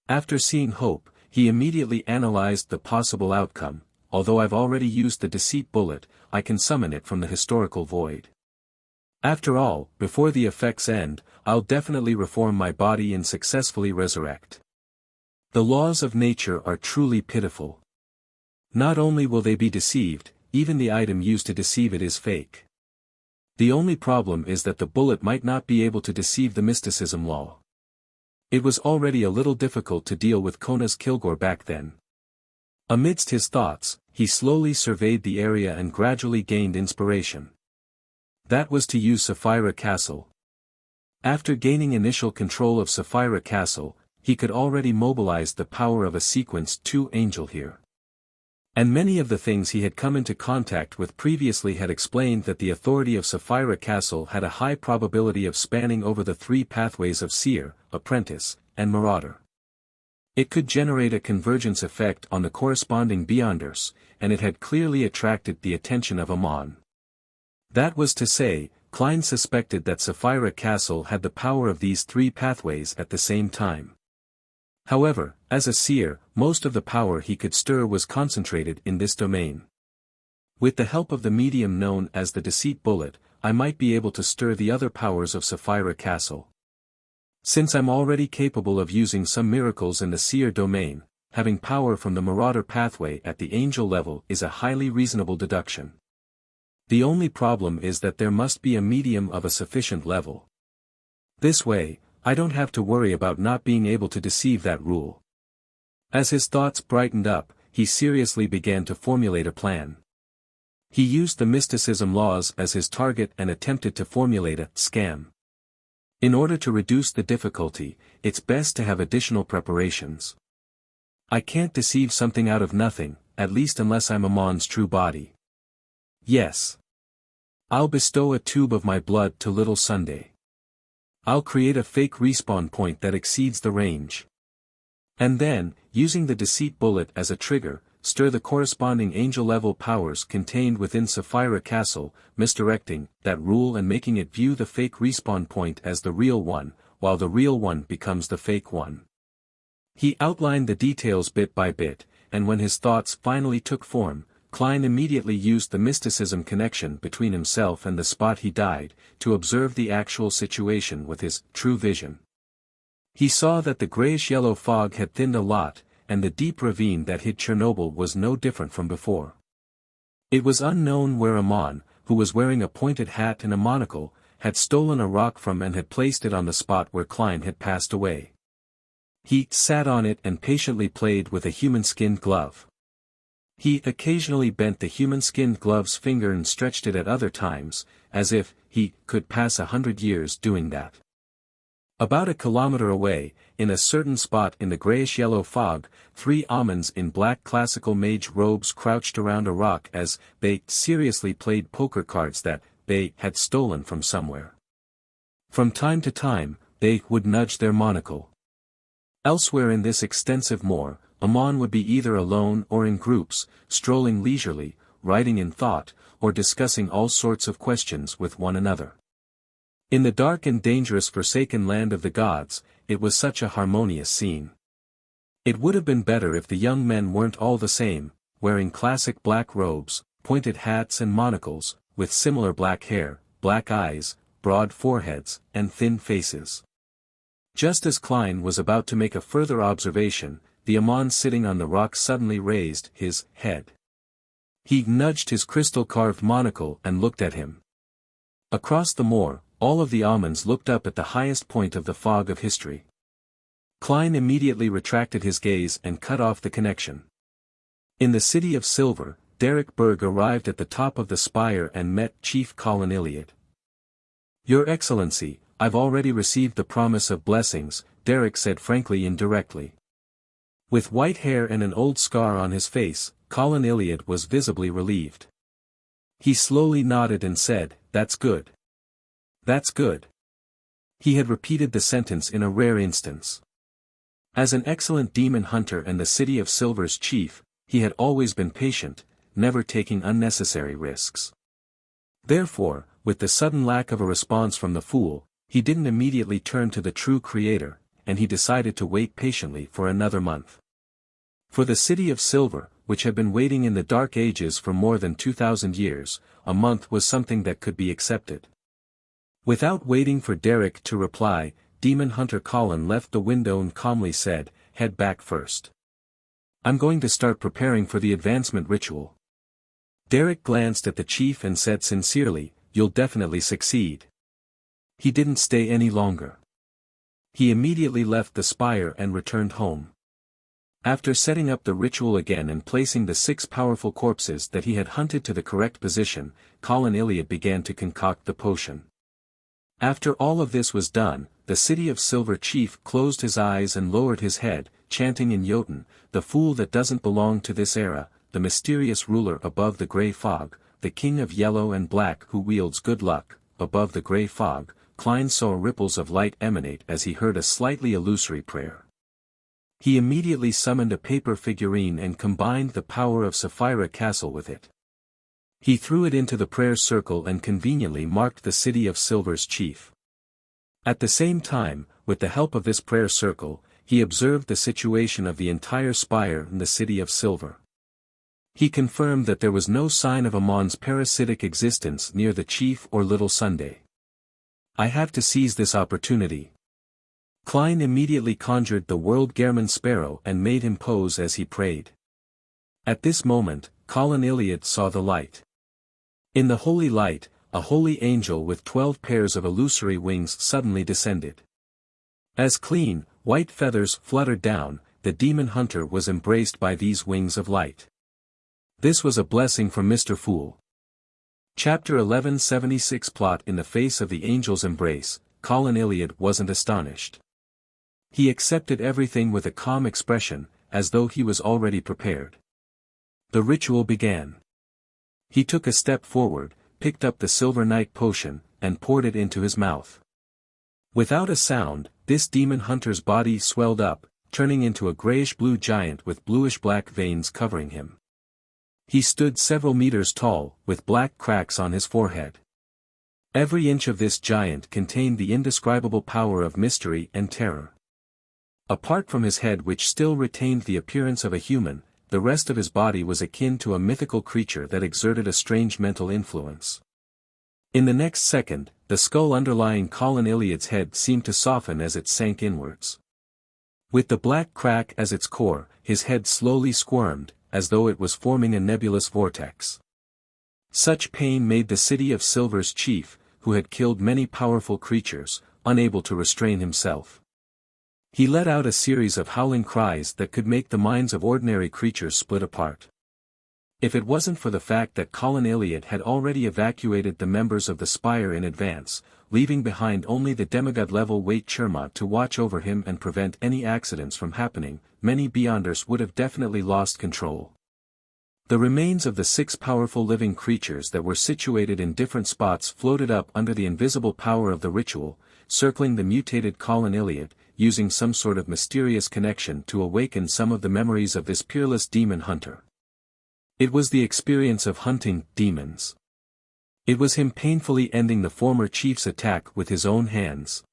After seeing Hope, he immediately analyzed the possible outcome. Although I've already used the deceit bullet, I can summon it from the historical void. After all, before the effects end, I'll definitely reform my body and successfully resurrect. The laws of nature are truly pitiful. Not only will they be deceived, even the item used to deceive it is fake. The only problem is that the bullet might not be able to deceive the mysticism law. It was already a little difficult to deal with Kona's Kilgore back then. Amidst his thoughts, he slowly surveyed the area and gradually gained inspiration. That was to use Sapphira Castle. After gaining initial control of Sapphira Castle, he could already mobilize the power of a Sequence 2 angel here. And many of the things he had come into contact with previously had explained that the authority of Sapphira Castle had a high probability of spanning over the 3 pathways of Seer, Apprentice, and Marauder. It could generate a convergence effect on the corresponding Beyonders, and it had clearly attracted the attention of Amon. That was to say, Klein suspected that Sapphira Castle had the power of these 3 pathways at the same time. However, as a seer, most of the power he could stir was concentrated in this domain. With the help of the medium known as the Deceit Bullet, I might be able to stir the other powers of Sapphira Castle. Since I'm already capable of using some miracles in the seer domain, having power from the Marauder pathway at the angel level is a highly reasonable deduction. The only problem is that there must be a medium of a sufficient level. This way, I don't have to worry about not being able to deceive that rule. As his thoughts brightened up, he seriously began to formulate a plan. He used the mysticism laws as his target and attempted to formulate a scam. In order to reduce the difficulty, it's best to have additional preparations. I can't deceive something out of nothing, at least unless I'm Amon's true body. Yes. I'll bestow a tube of my blood to Little Sunday. I'll create a fake respawn point that exceeds the range. And then, using the Deceit Bullet as a trigger, stir the corresponding angel-level powers contained within Sapphira Castle, misdirecting that rule and making it view the fake respawn point as the real one, while the real one becomes the fake one. He outlined the details bit by bit, and when his thoughts finally took form, Klein immediately used the mysticism connection between himself and the spot he died, to observe the actual situation with his true vision. He saw that the grayish-yellow fog had thinned a lot, and the deep ravine that hid Chernobyl was no different from before. It was unknown where Amon, who was wearing a pointed hat and a monocle, had stolen a rock from and had placed it on the spot where Klein had passed away. He sat on it and patiently played with a human-skinned glove. He occasionally bent the human-skinned glove's finger and stretched it at other times, as if he could pass 100 years doing that. About a kilometer away, in a certain spot in the grayish-yellow fog, 3 Amons in black classical mage robes crouched around a rock as they seriously played poker cards that they had stolen from somewhere. From time to time, they would nudge their monocle. Elsewhere in this extensive moor, Amon would be either alone or in groups, strolling leisurely, writing in thought, or discussing all sorts of questions with one another. In the dark and dangerous forsaken land of the gods, it was such a harmonious scene. It would have been better if the young men weren't all the same, wearing classic black robes, pointed hats and monocles, with similar black hair, black eyes, broad foreheads, and thin faces. Just as Klein was about to make a further observation, the Amon sitting on the rock suddenly raised his head. He nudged his crystal-carved monocle and looked at him. Across the moor, all of the Amons looked up at the highest point of the fog of history. Klein immediately retracted his gaze and cut off the connection. In the City of Silver, Derek Berg arrived at the top of the spire and met Chief Colin Iliad. "Your Excellency, I've already received the promise of blessings," Derek said frankly indirectly. With white hair and an old scar on his face, Colin Iliad was visibly relieved. He slowly nodded and said, "That's good. That's good." He had repeated the sentence in a rare instance. As an excellent demon hunter and the City of Silver's chief, he had always been patient, never taking unnecessary risks. Therefore, with the sudden lack of a response from the fool, he didn't immediately turn to the true creator, and he decided to wait patiently for another month. For the City of Silver, which had been waiting in the Dark Ages for more than 2,000 years, a month was something that could be accepted. Without waiting for Derek to reply, Demon Hunter Colin left the window and calmly said, "Head back first. I'm going to start preparing for the advancement ritual." Derek glanced at the chief and said sincerely, "You'll definitely succeed." He didn't stay any longer. He immediately left the spire and returned home. After setting up the ritual again and placing the 6 powerful corpses that he had hunted to the correct position, Colin Iliad began to concoct the potion. After all of this was done, the City of Silver chief closed his eyes and lowered his head, chanting in Jotun, "The fool that doesn't belong to this era, the mysterious ruler above the grey fog, the king of yellow and black who wields good luck." Above the grey fog, Klein saw ripples of light emanate as he heard a slightly illusory prayer. He immediately summoned a paper figurine and combined the power of Sapphira Castle with it. He threw it into the prayer circle and conveniently marked the City of Silver's chief. At the same time, with the help of this prayer circle, he observed the situation of the entire spire in the City of Silver. He confirmed that there was no sign of Amon's parasitic existence near the chief or Little Sunday. "I have to seize this opportunity." Klein immediately conjured the World Gehrman Sparrow and made him pose as he prayed. At this moment, Colin Iliad saw the light. In the holy light, a holy angel with 12 pairs of illusory wings suddenly descended. As clean, white feathers fluttered down, the demon hunter was embraced by these wings of light. This was a blessing from Mr. Fool. Chapter 1176 Plot. In the face of the angel's embrace, Colin Iliad wasn't astonished. He accepted everything with a calm expression, as though he was already prepared. The ritual began. He took a step forward, picked up the silver night potion, and poured it into his mouth. Without a sound, this demon hunter's body swelled up, turning into a grayish-blue giant with bluish-black veins covering him. He stood several meters tall, with black cracks on his forehead. Every inch of this giant contained the indescribable power of mystery and terror. Apart from his head, which still retained the appearance of a human, the rest of his body was akin to a mythical creature that exerted a strange mental influence. In the next second, the skull underlying Colin Iliad's head seemed to soften as it sank inwards. With the black crack as its core, his head slowly squirmed, as though it was forming a nebulous vortex. Such pain made the City of Silver's chief, who had killed many powerful creatures, unable to restrain himself. He let out a series of howling cries that could make the minds of ordinary creatures split apart. If it wasn't for the fact that Colin Iliad had already evacuated the members of the Spire in advance, leaving behind only the demigod-level Wait Chermot to watch over him and prevent any accidents from happening, many Beyonders would have definitely lost control. The remains of the 6 powerful living creatures that were situated in different spots floated up under the invisible power of the ritual, circling the mutated Colin Iliad, using some sort of mysterious connection to awaken some of the memories of this peerless demon hunter. It was the experience of hunting demons. It was him painfully ending the former chief's attack with his own hands.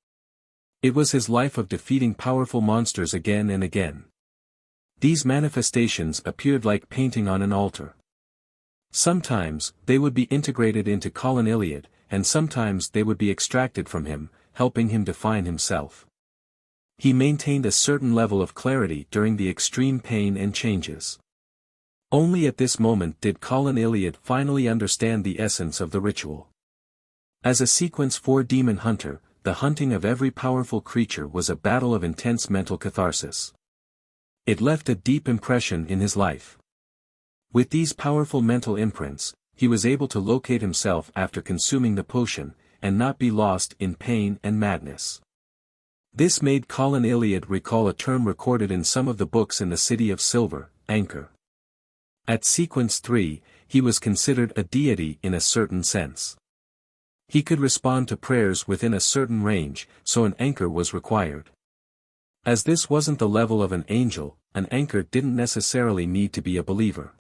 It was his life of defeating powerful monsters again and again. These manifestations appeared like painting on an altar. Sometimes, they would be integrated into Colin Iliad, and sometimes they would be extracted from him, helping him define himself. He maintained a certain level of clarity during the extreme pain and changes. Only at this moment did Colin Iliad finally understand the essence of the ritual. As a Sequence 4 demon hunter, the hunting of every powerful creature was a battle of intense mental catharsis. It left a deep impression in his life. With these powerful mental imprints, he was able to locate himself after consuming the potion, and not be lost in pain and madness. This made Colin Iliad recall a term recorded in some of the books in the City of Silver, anchor. At Sequence 3, he was considered a deity in a certain sense. He could respond to prayers within a certain range, so an anchor was required. As this wasn't the level of an angel, an anchor didn't necessarily need to be a believer.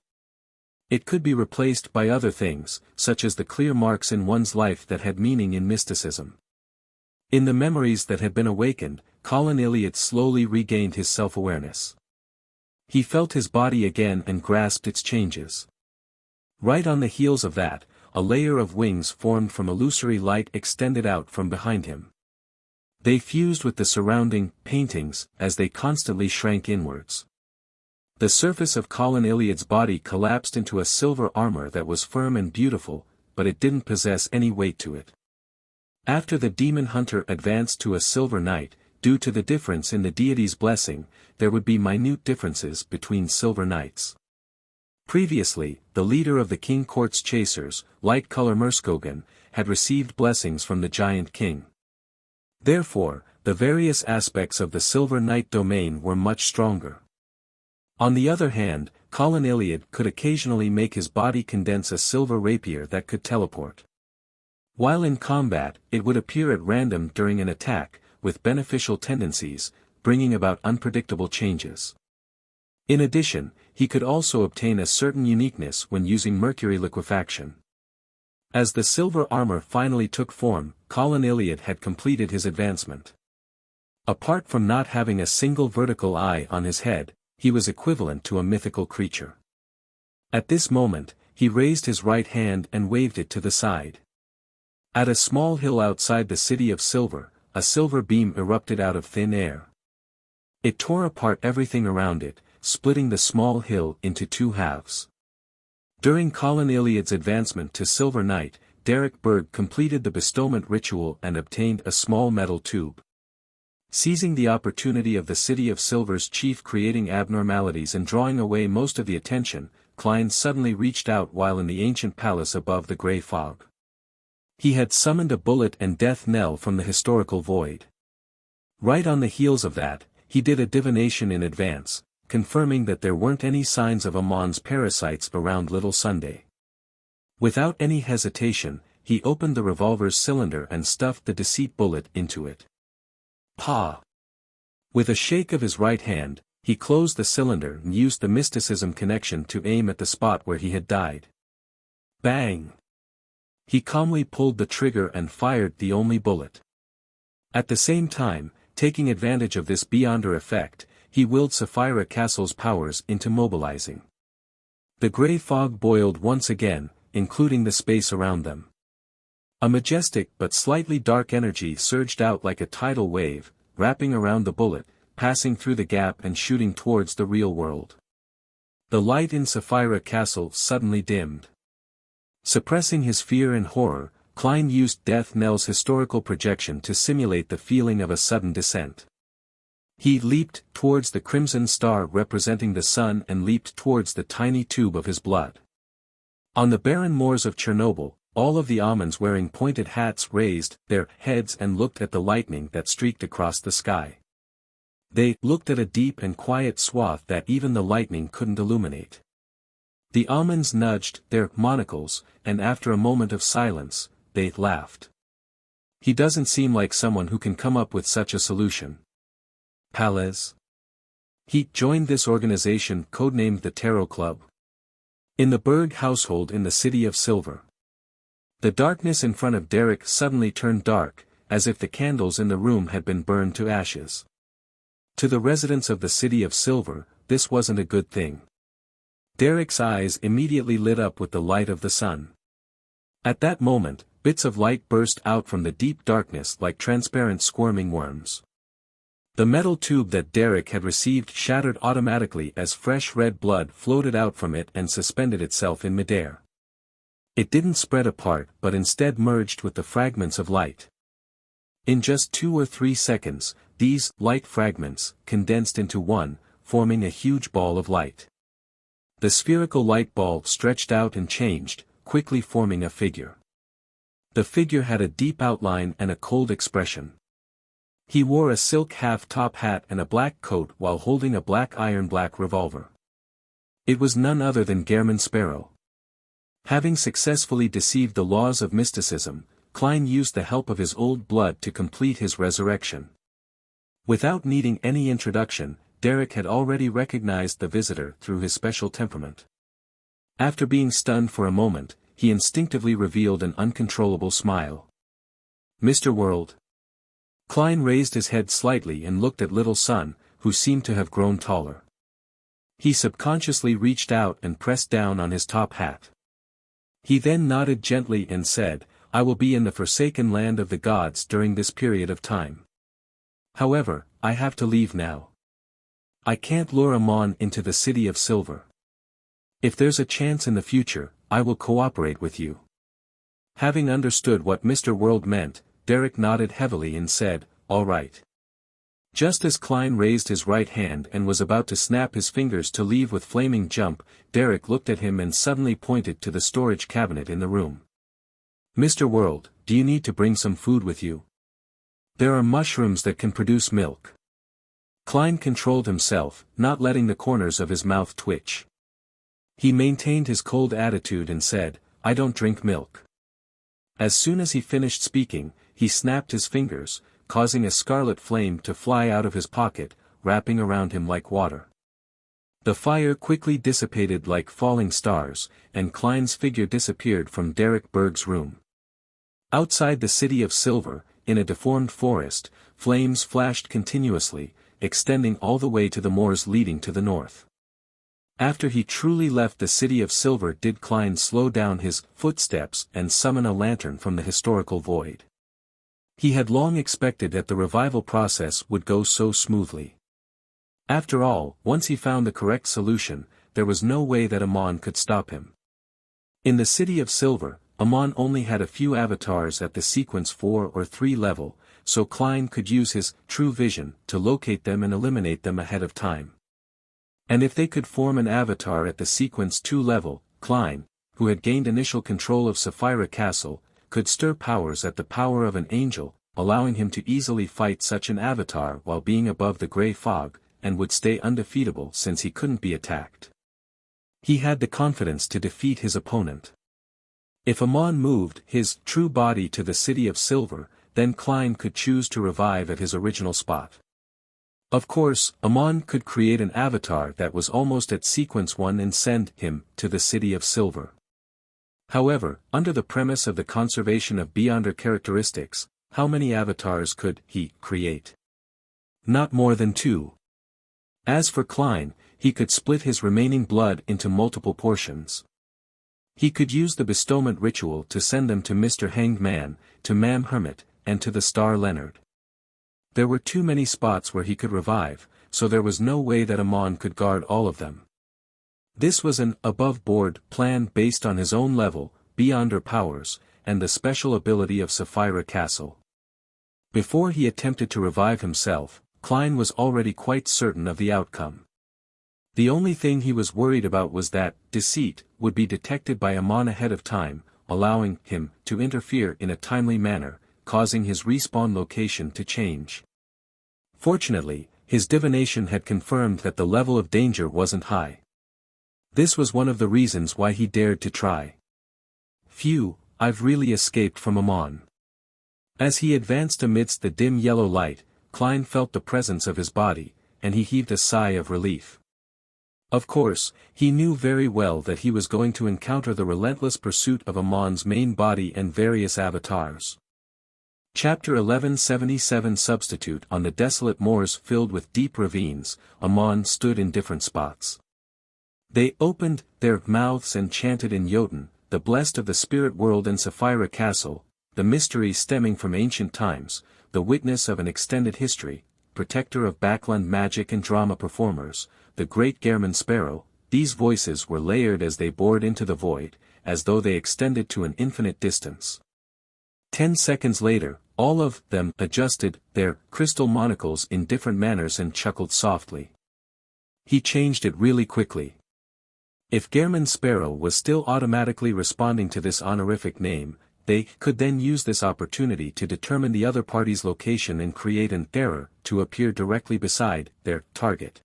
It could be replaced by other things, such as the clear marks in one's life that had meaning in mysticism. In the memories that had been awakened, Colin Iliad slowly regained his self-awareness. He felt his body again and grasped its changes. Right on the heels of that, a layer of wings formed from illusory light extended out from behind him. They fused with the surrounding paintings as they constantly shrank inwards. The surface of Colin Iliad's body collapsed into a silver armor that was firm and beautiful, but it didn't possess any weight to it. After the demon hunter advanced to a silver knight, due to the difference in the deity's blessing, there would be minute differences between silver knights. Previously, the leader of the King Court's chasers, Light-Color Merskogan, had received blessings from the Giant King. Therefore, the various aspects of the Silver Knight domain were much stronger. On the other hand, Colin Iliad could occasionally make his body condense a silver rapier that could teleport. While in combat, it would appear at random during an attack, with beneficial tendencies, bringing about unpredictable changes. In addition, he could also obtain a certain uniqueness when using mercury liquefaction. As the silver armor finally took form, Colin Iliad had completed his advancement. Apart from not having a single vertical eye on his head, he was equivalent to a mythical creature. At this moment, he raised his right hand and waved it to the side. At a small hill outside the City of Silver, a silver beam erupted out of thin air. It tore apart everything around it, splitting the small hill into two halves. During Colin Iliad's advancement to Silver Knight, Derek Berg completed the bestowment ritual and obtained a small metal tube. Seizing the opportunity of the City of Silver's chief creating abnormalities and drawing away most of the attention, Klein suddenly reached out while in the ancient palace above the grey fog. He had summoned a bullet and death knell from the historical void. Right on the heels of that, he did a divination in advance, confirming that there weren't any signs of Amon's parasites around Little Sunday. Without any hesitation, he opened the revolver's cylinder and stuffed the deceit bullet into it. Pa! With a shake of his right hand, he closed the cylinder and used the mysticism connection to aim at the spot where he had died. Bang! He calmly pulled the trigger and fired the only bullet. At the same time, taking advantage of this beyonder effect, he willed Sapphira Castle's powers into mobilizing. The grey fog boiled once again, including the space around them. A majestic but slightly dark energy surged out like a tidal wave, wrapping around the bullet, passing through the gap and shooting towards the real world. The light in Sapphira Castle suddenly dimmed. Suppressing his fear and horror, Klein used Death Knell's historical projection to simulate the feeling of a sudden descent. He leaped towards the crimson star representing the sun and leaped towards the tiny tube of his blood. On the barren moors of Chernobyl, all of the Amons wearing pointed hats raised their heads and looked at the lightning that streaked across the sky. They looked at a deep and quiet swath that even the lightning couldn't illuminate. The Amons nudged their monocles, and after a moment of silence, they laughed. He doesn't seem like someone who can come up with such a solution. Palez. He joined this organization codenamed the Tarot Club. In the Berg household in the City of Silver. The darkness in front of Derek suddenly turned dark, as if the candles in the room had been burned to ashes. To the residents of the City of Silver, this wasn't a good thing. Derek's eyes immediately lit up with the light of the sun. At that moment, bits of light burst out from the deep darkness like transparent squirming worms. The metal tube that Derek had received shattered automatically as fresh red blood floated out from it and suspended itself in midair. It didn't spread apart but instead merged with the fragments of light. In just 2 or 3 seconds, these light fragments condensed into one, forming a huge ball of light. The spherical light ball stretched out and changed, quickly forming a figure. The figure had a deep outline and a cold expression. He wore a silk half-top hat and a black coat while holding a black iron-black revolver. It was none other than Gehrman Sparrow. Having successfully deceived the laws of mysticism, Klein used the help of his old blood to complete his resurrection. Without needing any introduction, Derek had already recognized the visitor through his special temperament. After being stunned for a moment, he instinctively revealed an uncontrollable smile. "Mr. World." Klein raised his head slightly and looked at Little Sun, who seemed to have grown taller. He subconsciously reached out and pressed down on his top hat. He then nodded gently and said, "I will be in the forsaken land of the gods during this period of time. However, I have to leave now. I can't lure Amon into the City of Silver. If there's a chance in the future, I will cooperate with you." Having understood what Mr. World meant, Derek nodded heavily and said, "All right." Just as Klein raised his right hand and was about to snap his fingers to leave with flaming jump, Derek looked at him and suddenly pointed to the storage cabinet in the room. "Mr. World, do you need to bring some food with you? There are mushrooms that can produce milk." Klein controlled himself, not letting the corners of his mouth twitch. He maintained his cold attitude and said, "I don't drink milk." As soon as he finished speaking, he snapped his fingers, causing a scarlet flame to fly out of his pocket, wrapping around him like water. The fire quickly dissipated like falling stars, and Klein's figure disappeared from Derek Berg's room. Outside the City of Silver, in a deformed forest, flames flashed continuously, extending all the way to the moors leading to the north. After he truly left the City of Silver did Klein slow down his footsteps and summon a lantern from the historical void. He had long expected that the revival process would go so smoothly. After all, once he found the correct solution, there was no way that Amon could stop him. In the City of Silver, Amon only had a few avatars at the sequence 4 or 3 level, so Klein could use his true vision to locate them and eliminate them ahead of time. And if they could form an avatar at the sequence 2 level, Klein, who had gained initial control of Sapphira Castle, could stir powers at the power of an angel, allowing him to easily fight such an avatar while being above the gray fog, and would stay undefeatable since he couldn't be attacked. He had the confidence to defeat his opponent. If Amon moved his true body to the City of Silver, then Klein could choose to revive at his original spot. Of course, Amon could create an avatar that was almost at sequence 1 and send him to the City of Silver. However, under the premise of the conservation of Beyonder characteristics, how many avatars could he create? Not more than 2. As for Klein, he could split his remaining blood into multiple portions. He could use the bestowment ritual to send them to Mr. Hanged Man, to Mam Hermit, and to the Star Leonard. There were too many spots where he could revive, so there was no way that Amon could guard all of them. This was an above-board plan based on his own level, Beyonder powers, and the special ability of Sapphira Castle. Before he attempted to revive himself, Klein was already quite certain of the outcome. The only thing he was worried about was that deceit would be detected by Amon ahead of time, allowing him to interfere in a timely manner, causing his respawn location to change. Fortunately, his divination had confirmed that the level of danger wasn't high. This was one of the reasons why he dared to try. Phew, I've really escaped from Amon. As he advanced amidst the dim yellow light, Klein felt the presence of his body, and he heaved a sigh of relief. Of course, he knew very well that he was going to encounter the relentless pursuit of Amon's main body and various avatars. Chapter 1177 Substitute. On the desolate moors filled with deep ravines, Amon stood in different spots. They opened their mouths and chanted in Jotun, the blessed of the spirit world and Sapphira Castle, the mystery stemming from ancient times, the witness of an extended history, protector of backland magic and drama performers, the great German sparrow. These voices were layered as they bored into the void, as though they extended to an infinite distance. 10 seconds later, all of them adjusted their crystal monocles in different manners and chuckled softly. He changed it really quickly. If German Sparrow was still automatically responding to this honorific name, they could then use this opportunity to determine the other party's location and create an error to appear directly beside their target.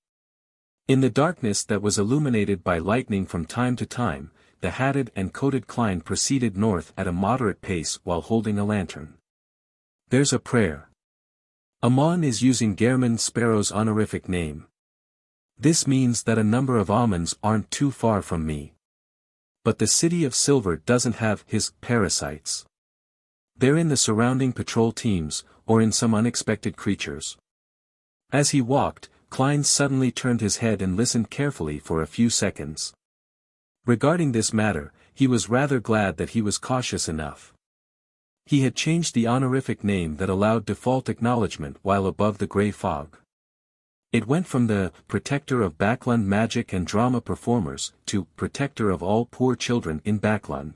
In the darkness that was illuminated by lightning from time to time, the hatted and coated Klein proceeded north at a moderate pace while holding a lantern. There's a prayer. Amon is using German Sparrow's honorific name. This means that a number of almonds aren't too far from me. But the City of Silver doesn't have his parasites. They're in the surrounding patrol teams, or in some unexpected creatures. As he walked, Klein suddenly turned his head and listened carefully for a few seconds. Regarding this matter, he was rather glad that he was cautious enough. He had changed the honorific name that allowed default acknowledgement while above the grey fog. It went from the protector of backland magic and drama performers to protector of all poor children in backland.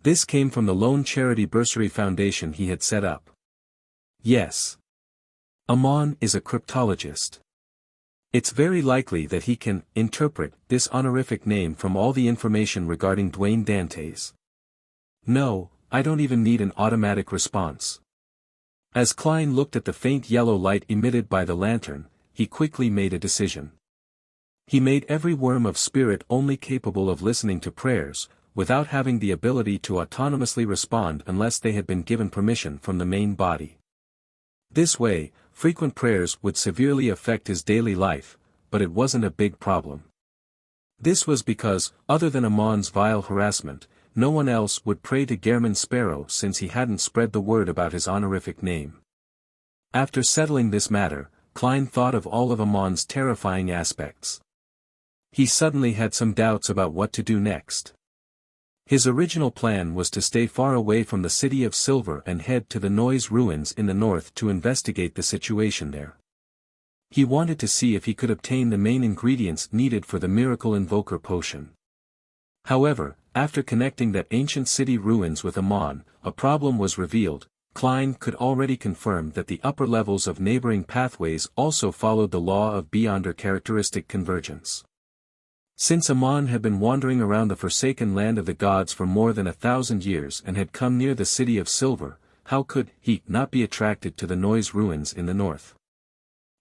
This came from the lone charity bursary foundation he had set up. Yes. Amon is a cryptologist. It's very likely that he can interpret this honorific name from all the information regarding Dwayne Dantes. No, I don't even need an automatic response. As Klein looked at the faint yellow light emitted by the lantern, he quickly made a decision. He made every worm of spirit only capable of listening to prayers, without having the ability to autonomously respond unless they had been given permission from the main body. This way, frequent prayers would severely affect his daily life, but it wasn't a big problem. This was because, other than Amon's vile harassment, no one else would pray to German Sparrow since he hadn't spread the word about his honorific name. After settling this matter, Klein thought of all of Amon's terrifying aspects. He suddenly had some doubts about what to do next. His original plan was to stay far away from the City of Silver and head to the Noise Ruins in the north to investigate the situation there. He wanted to see if he could obtain the main ingredients needed for the Miracle Invoker potion. However, after connecting that ancient city ruins with Amon, a problem was revealed. Klein could already confirm that the upper levels of neighboring pathways also followed the law of beyonder characteristic convergence. Since Amon had been wandering around the forsaken land of the gods for more than 1,000 years and had come near the City of Silver, how could he not be attracted to the Noise Ruins in the north?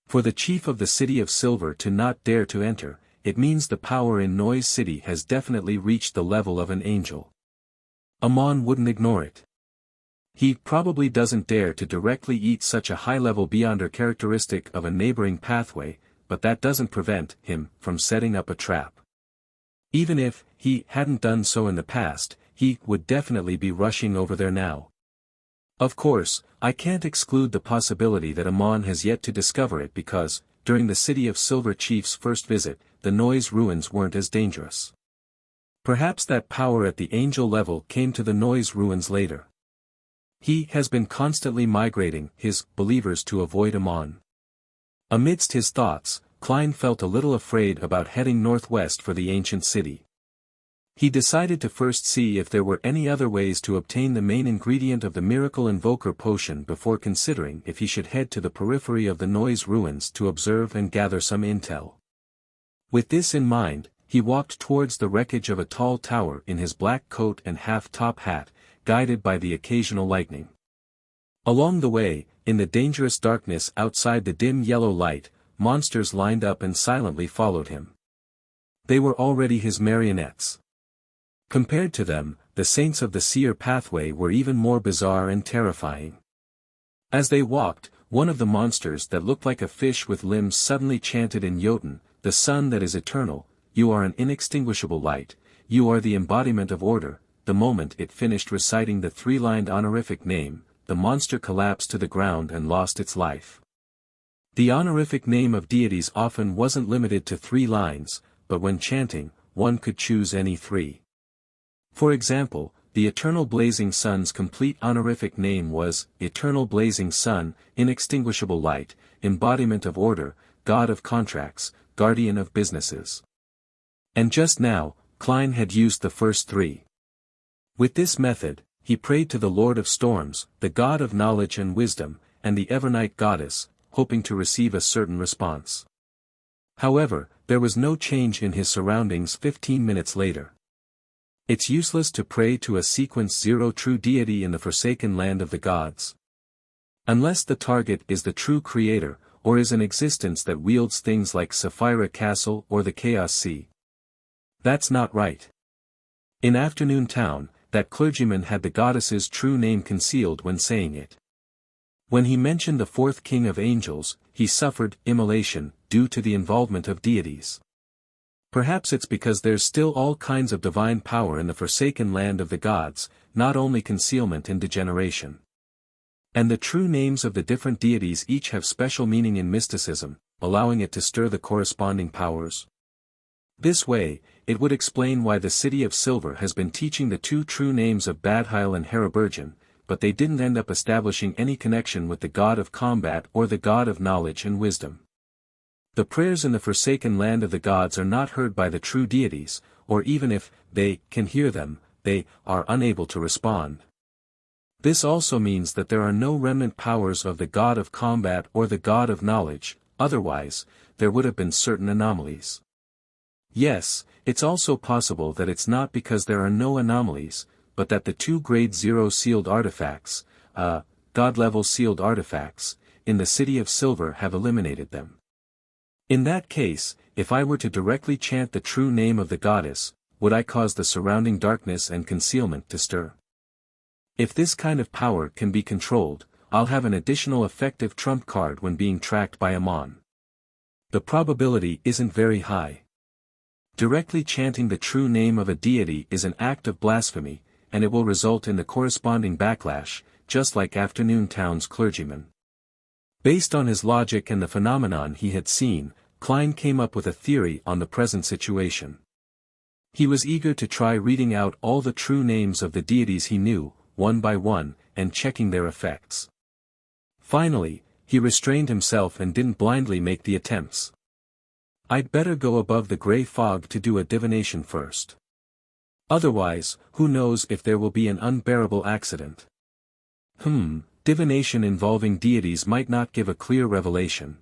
For the chief of the City of Silver to not dare to enter, it means the power in Noise City has definitely reached the level of an angel. Amon wouldn't ignore it. He probably doesn't dare to directly eat such a high-level beyonder characteristic of a neighboring pathway, but that doesn't prevent him from setting up a trap. Even if he hadn't done so in the past, he would definitely be rushing over there now. Of course, I can't exclude the possibility that Amon has yet to discover it because, during the City of Silver Chief's first visit, the Noise Ruins weren't as dangerous. Perhaps that power at the angel level came to the Noise Ruins later. He has been constantly migrating his believers to avoid Amon. Amidst his thoughts, Klein felt a little afraid about heading northwest for the ancient city. He decided to first see if there were any other ways to obtain the main ingredient of the Miracle Invoker potion before considering if he should head to the periphery of the Noise Ruins to observe and gather some intel. With this in mind, he walked towards the wreckage of a tall tower in his black coat and half-top hat, guided by the occasional lightning. Along the way, in the dangerous darkness outside the dim yellow light, monsters lined up and silently followed him. They were already his marionettes. Compared to them, the saints of the seer pathway were even more bizarre and terrifying. As they walked, one of the monsters that looked like a fish with limbs suddenly chanted in Jotun, "The sun that is eternal, you are an inextinguishable light, you are the embodiment of order." The moment it finished reciting the three-lined honorific name, the monster collapsed to the ground and lost its life. The honorific name of deities often wasn't limited to 3 lines, but when chanting, one could choose any 3. For example, the Eternal Blazing Sun's complete honorific name was Eternal Blazing Sun, Inextinguishable Light, Embodiment of Order, God of Contracts, Guardian of Businesses. And just now, Klein had used the first 3. With this method, he prayed to the Lord of Storms, the God of Knowledge and Wisdom, and the Evernight Goddess, hoping to receive a certain response. However, there was no change in his surroundings 15 minutes later. It's useless to pray to a sequence 0 true deity in the forsaken land of the gods. Unless the target is the true creator, or is an existence that wields things like Sapphira Castle or the Chaos Sea. That's not right. In Afternoon Town, that clergyman had the goddess's true name concealed when saying it. When he mentioned the 4th king of angels, he suffered immolation, due to the involvement of deities. Perhaps it's because there's still all kinds of divine power in the forsaken land of the gods, not only concealment and degeneration. And the true names of the different deities each have special meaning in mysticism, allowing it to stir the corresponding powers. This way, it would explain why the City of Silver has been teaching the 2 true names of Badheil and Haraburgen, but they didn't end up establishing any connection with the God of Combat or the God of Knowledge and Wisdom. The prayers in the forsaken land of the gods are not heard by the true deities, or even if they can hear them, they are unable to respond. This also means that there are no remnant powers of the God of Combat or the God of Knowledge, otherwise, there would have been certain anomalies. Yes, it's also possible that it's not because there are no anomalies, but that the 2 grade 0 sealed artifacts, God-level sealed artifacts, in the City of Silver have eliminated them. In that case, if I were to directly chant the true name of the goddess, would I cause the surrounding darkness and concealment to stir? If this kind of power can be controlled, I'll have an additional effective trump card when being tracked by a mon. The probability isn't very high. Directly chanting the true name of a deity is an act of blasphemy, and it will result in the corresponding backlash, just like Afternoon Town's clergyman. Based on his logic and the phenomenon he had seen, Klein came up with a theory on the present situation. He was eager to try reading out all the true names of the deities he knew, one by one, and checking their effects. Finally, he restrained himself and didn't blindly make the attempts. I'd better go above the grey fog to do a divination first. Otherwise, who knows if there will be an unbearable accident. Divination involving deities might not give a clear revelation.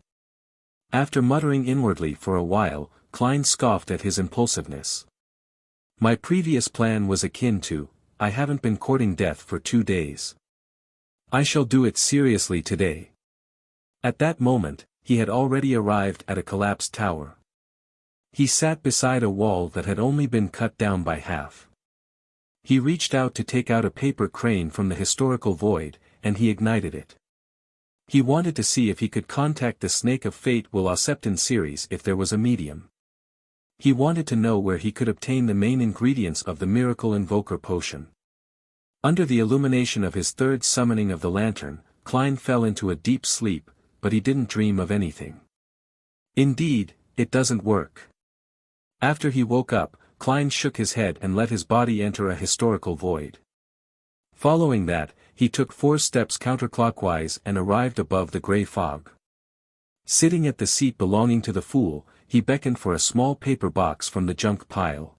After muttering inwardly for a while, Klein scoffed at his impulsiveness. My previous plan was akin to, I haven't been courting death for 2 days. I shall do it seriously today. At that moment, he had already arrived at a collapsed tower. He sat beside a wall that had only been cut down by half. He reached out to take out a paper crane from the historical void, and he ignited it. He wanted to see if he could contact the Snake of Fate Will Septon series if there was a medium. He wanted to know where he could obtain the main ingredients of the Miracle Invoker potion. Under the illumination of his 3rd summoning of the lantern, Klein fell into a deep sleep, but he didn't dream of anything. Indeed, it doesn't work. After he woke up, Klein shook his head and let his body enter a historical void. Following that, he took 4 steps counterclockwise and arrived above the grey fog. Sitting at the seat belonging to the fool, he beckoned for a small paper box from the junk pile.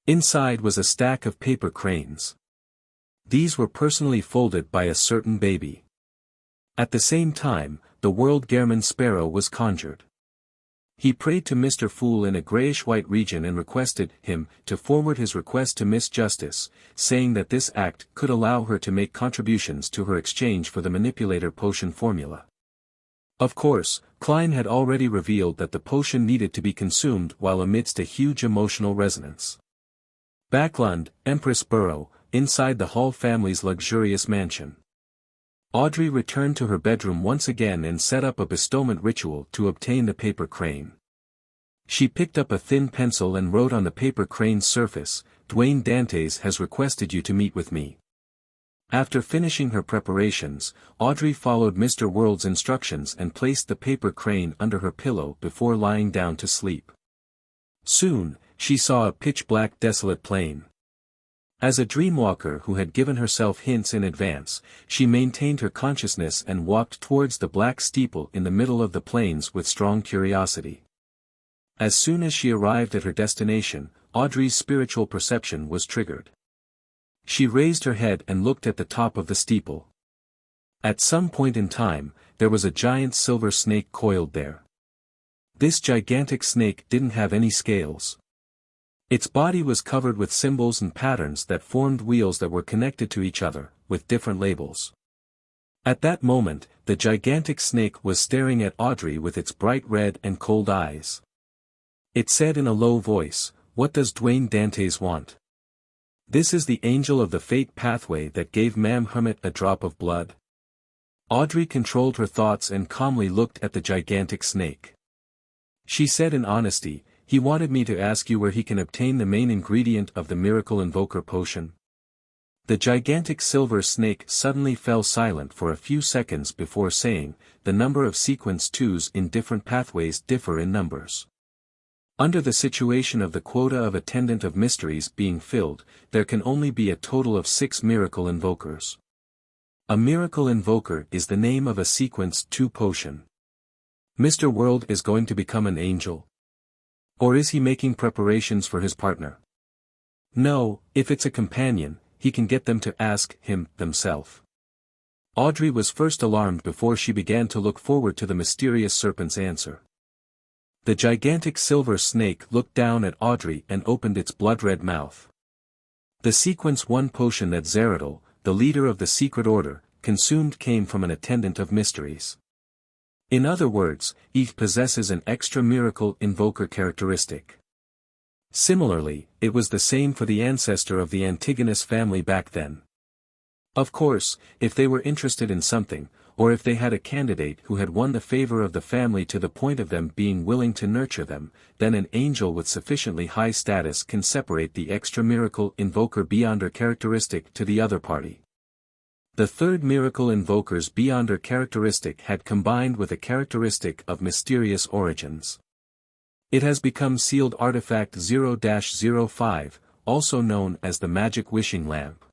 Inside was a stack of paper cranes. These were personally folded by a certain baby. At the same time, the World Gehrman Sparrow was conjured. He prayed to Mr. Fool in a grayish-white region and requested him to forward his request to Miss Justice, saying that this act could allow her to make contributions to her exchange for the manipulator potion formula. Of course, Klein had already revealed that the potion needed to be consumed while amidst a huge emotional resonance. Backlund, Empress Borough, inside the Hall family's luxurious mansion. Audrey returned to her bedroom once again and set up a bestowment ritual to obtain the paper crane. She picked up a thin pencil and wrote on the paper crane's surface, "Dwayne Dantes has requested you to meet with me." After finishing her preparations, Audrey followed Mr. World's instructions and placed the paper crane under her pillow before lying down to sleep. Soon, she saw a pitch-black desolate plain. As a dreamwalker who had given herself hints in advance, she maintained her consciousness and walked towards the black steeple in the middle of the plains with strong curiosity. As soon as she arrived at her destination, Audrey's spiritual perception was triggered. She raised her head and looked at the top of the steeple. At some point in time, there was a giant silver snake coiled there. This gigantic snake didn't have any scales. Its body was covered with symbols and patterns that formed wheels that were connected to each other, with different labels. At that moment, the gigantic snake was staring at Audrey with its bright red and cold eyes. It said in a low voice, "What does Dwayne Dantes want?" "This is the angel of the fate pathway that gave Ma'am Hermit a drop of blood." Audrey controlled her thoughts and calmly looked at the gigantic snake. She said in honesty, "He wanted me to ask you where he can obtain the main ingredient of the miracle invoker potion." The gigantic silver snake suddenly fell silent for a few seconds before saying, "The number of sequence 2s in different pathways differ in numbers. Under the situation of the quota of attendant of mysteries being filled, there can only be a total of 6 miracle invokers. A miracle invoker is the name of a sequence 2 potion. Mr. World is going to become an angel? Or is he making preparations for his partner? No, if it's a companion, he can get them to ask him themselves." Audrey was first alarmed before she began to look forward to the mysterious serpent's answer. The gigantic silver snake looked down at Audrey and opened its blood-red mouth. The sequence 1 potion that Zeradol, the leader of the secret order, consumed came from an attendant of mysteries. In other words, each possesses an extra miracle invoker characteristic. Similarly, it was the same for the ancestor of the Antigonus family back then. Of course, if they were interested in something, or if they had a candidate who had won the favor of the family to the point of them being willing to nurture them, then an angel with sufficiently high status can separate the extra miracle invoker beyonder characteristic to the other party. The third miracle invoker's beyonder characteristic had combined with a characteristic of mysterious origins. It has become sealed artifact 0-05, also known as the magic wishing lamp.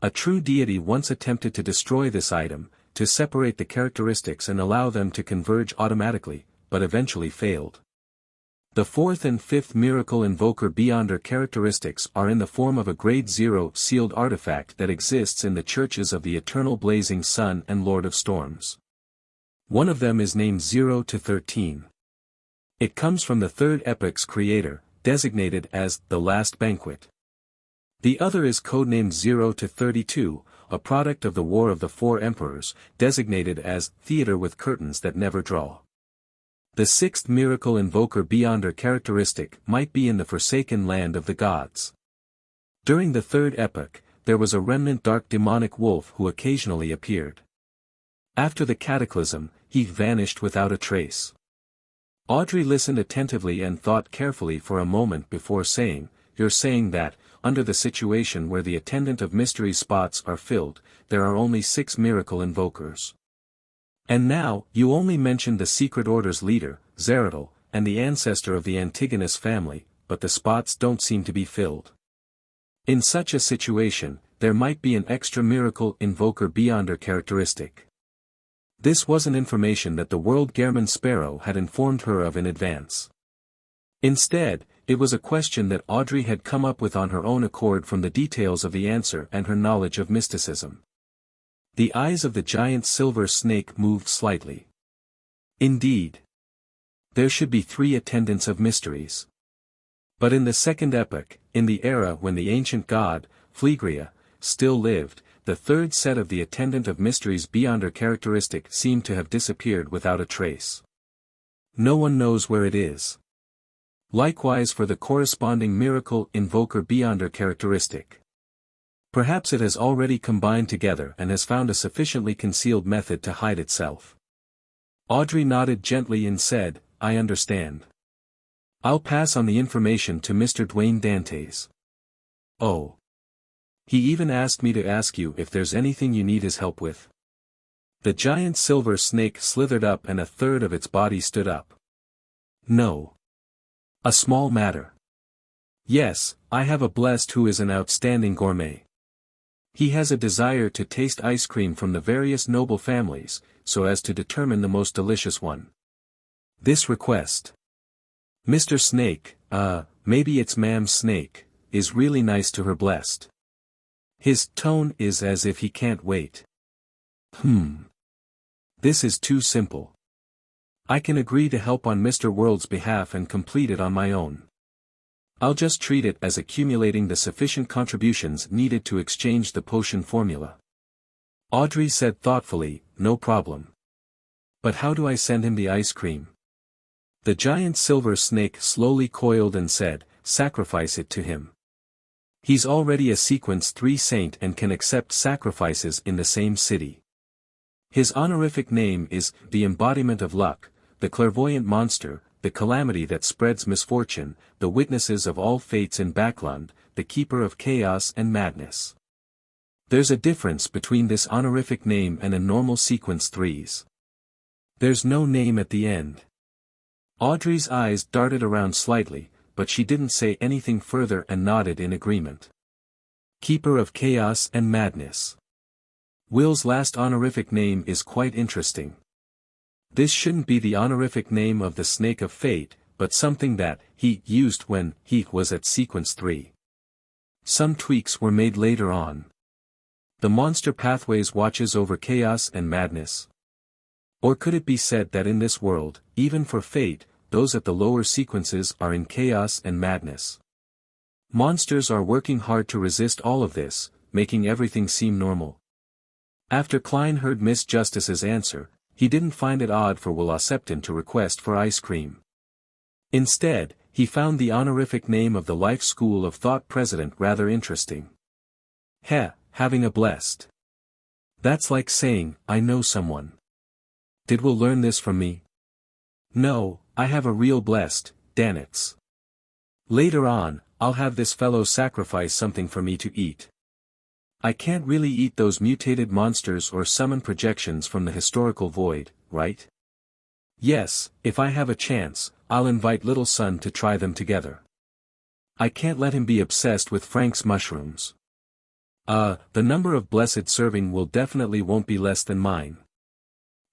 A true deity once attempted to destroy this item, to separate the characteristics and allow them to converge automatically, but eventually failed. The fourth and fifth miracle invoker beyonder characteristics are in the form of a grade 0 sealed artifact that exists in the churches of the eternal blazing sun and Lord of Storms. One of them is named 0-13. It comes from the third epoch's creator, designated as the Last Banquet. The other is codenamed 0-32, a product of the War of the Four Emperors, designated as Theater with Curtains That Never Draw. The sixth miracle invoker beyonder characteristic might be in the forsaken land of the gods. During the third epoch, there was a remnant dark demonic wolf who occasionally appeared. After the cataclysm, he vanished without a trace. Audrey listened attentively and thought carefully for a moment before saying, "You're saying that, under the situation where the attendant of mystery spots are filled, there are only 6 miracle invokers. And now, you only mentioned the secret order's leader, Zeradol, and the ancestor of the Antigonus family, but the spots don't seem to be filled. In such a situation, there might be an extra miracle invoker beyonder characteristic." This wasn't information that the World Gehrman Sparrow had informed her of in advance. Instead, it was a question that Audrey had come up with on her own accord from the details of the answer and her knowledge of mysticism. The eyes of the giant silver snake moved slightly. Indeed. There should be 3 attendants of mysteries. But in the second epoch, in the era when the ancient god, Phlegria, still lived, the third set of the attendant of mysteries beyonder characteristic seemed to have disappeared without a trace. No one knows where it is. Likewise for the corresponding miracle invoker beyonder characteristic. Perhaps it has already combined together and has found a sufficiently concealed method to hide itself. Audrey nodded gently and said, "I understand. I'll pass on the information to Mr. Dwayne Dantes." "Oh. He even asked me to ask you if there's anything you need his help with. The giant silver snake slithered up and a third of its body stood up. No. A small matter. Yes, I have a blessed who is an outstanding gourmet. He has a desire to taste ice cream from the various noble families, so as to determine the most delicious one. This request. Mr. Snake, maybe it's Ma'am Snake, is really nice to her blessed. His tone is as if he can't wait. This is too simple. I can agree to help on Mr. World's behalf and complete it on my own. I'll just treat it as accumulating the sufficient contributions needed to exchange the potion formula. Audrey said thoughtfully, no problem. But how do I send him the ice cream? The giant silver snake slowly coiled and said, sacrifice it to him. He's already a sequence 3 saint and can accept sacrifices in the same city. His honorific name is, the embodiment of luck, the clairvoyant monster, the calamity that spreads misfortune, the witnesses of all fates in Backland, the keeper of chaos and madness. There's a difference between this honorific name and a normal sequence 3's. There's no name at the end. Audrey's eyes darted around slightly, but she didn't say anything further and nodded in agreement. Keeper of chaos and madness. Will's last honorific name is quite interesting. This shouldn't be the honorific name of the Snake of Fate, but something that he used when he was at sequence 3. Some tweaks were made later on. The monster pathways watches over chaos and madness. Or could it be said that in this world, even for fate, those at the lower sequences are in chaos and madness? Monsters are working hard to resist all of this, making everything seem normal. After Klein heard Miss Justice's answer, he didn't find it odd for Will Septon to request for ice cream. Instead, he found the honorific name of the Life School of Thought president rather interesting. Having a blessed. That's like saying, I know someone. Did Will learn this from me? No, I have a real blessed, Danitz. Later on, I'll have this fellow sacrifice something for me to eat. I can't really eat those mutated monsters or summon projections from the historical void, right? Yes, if I have a chance, I'll invite little son to try them together. I can't let him be obsessed with Frank's mushrooms. The number of blessed serving will definitely won't be less than mine.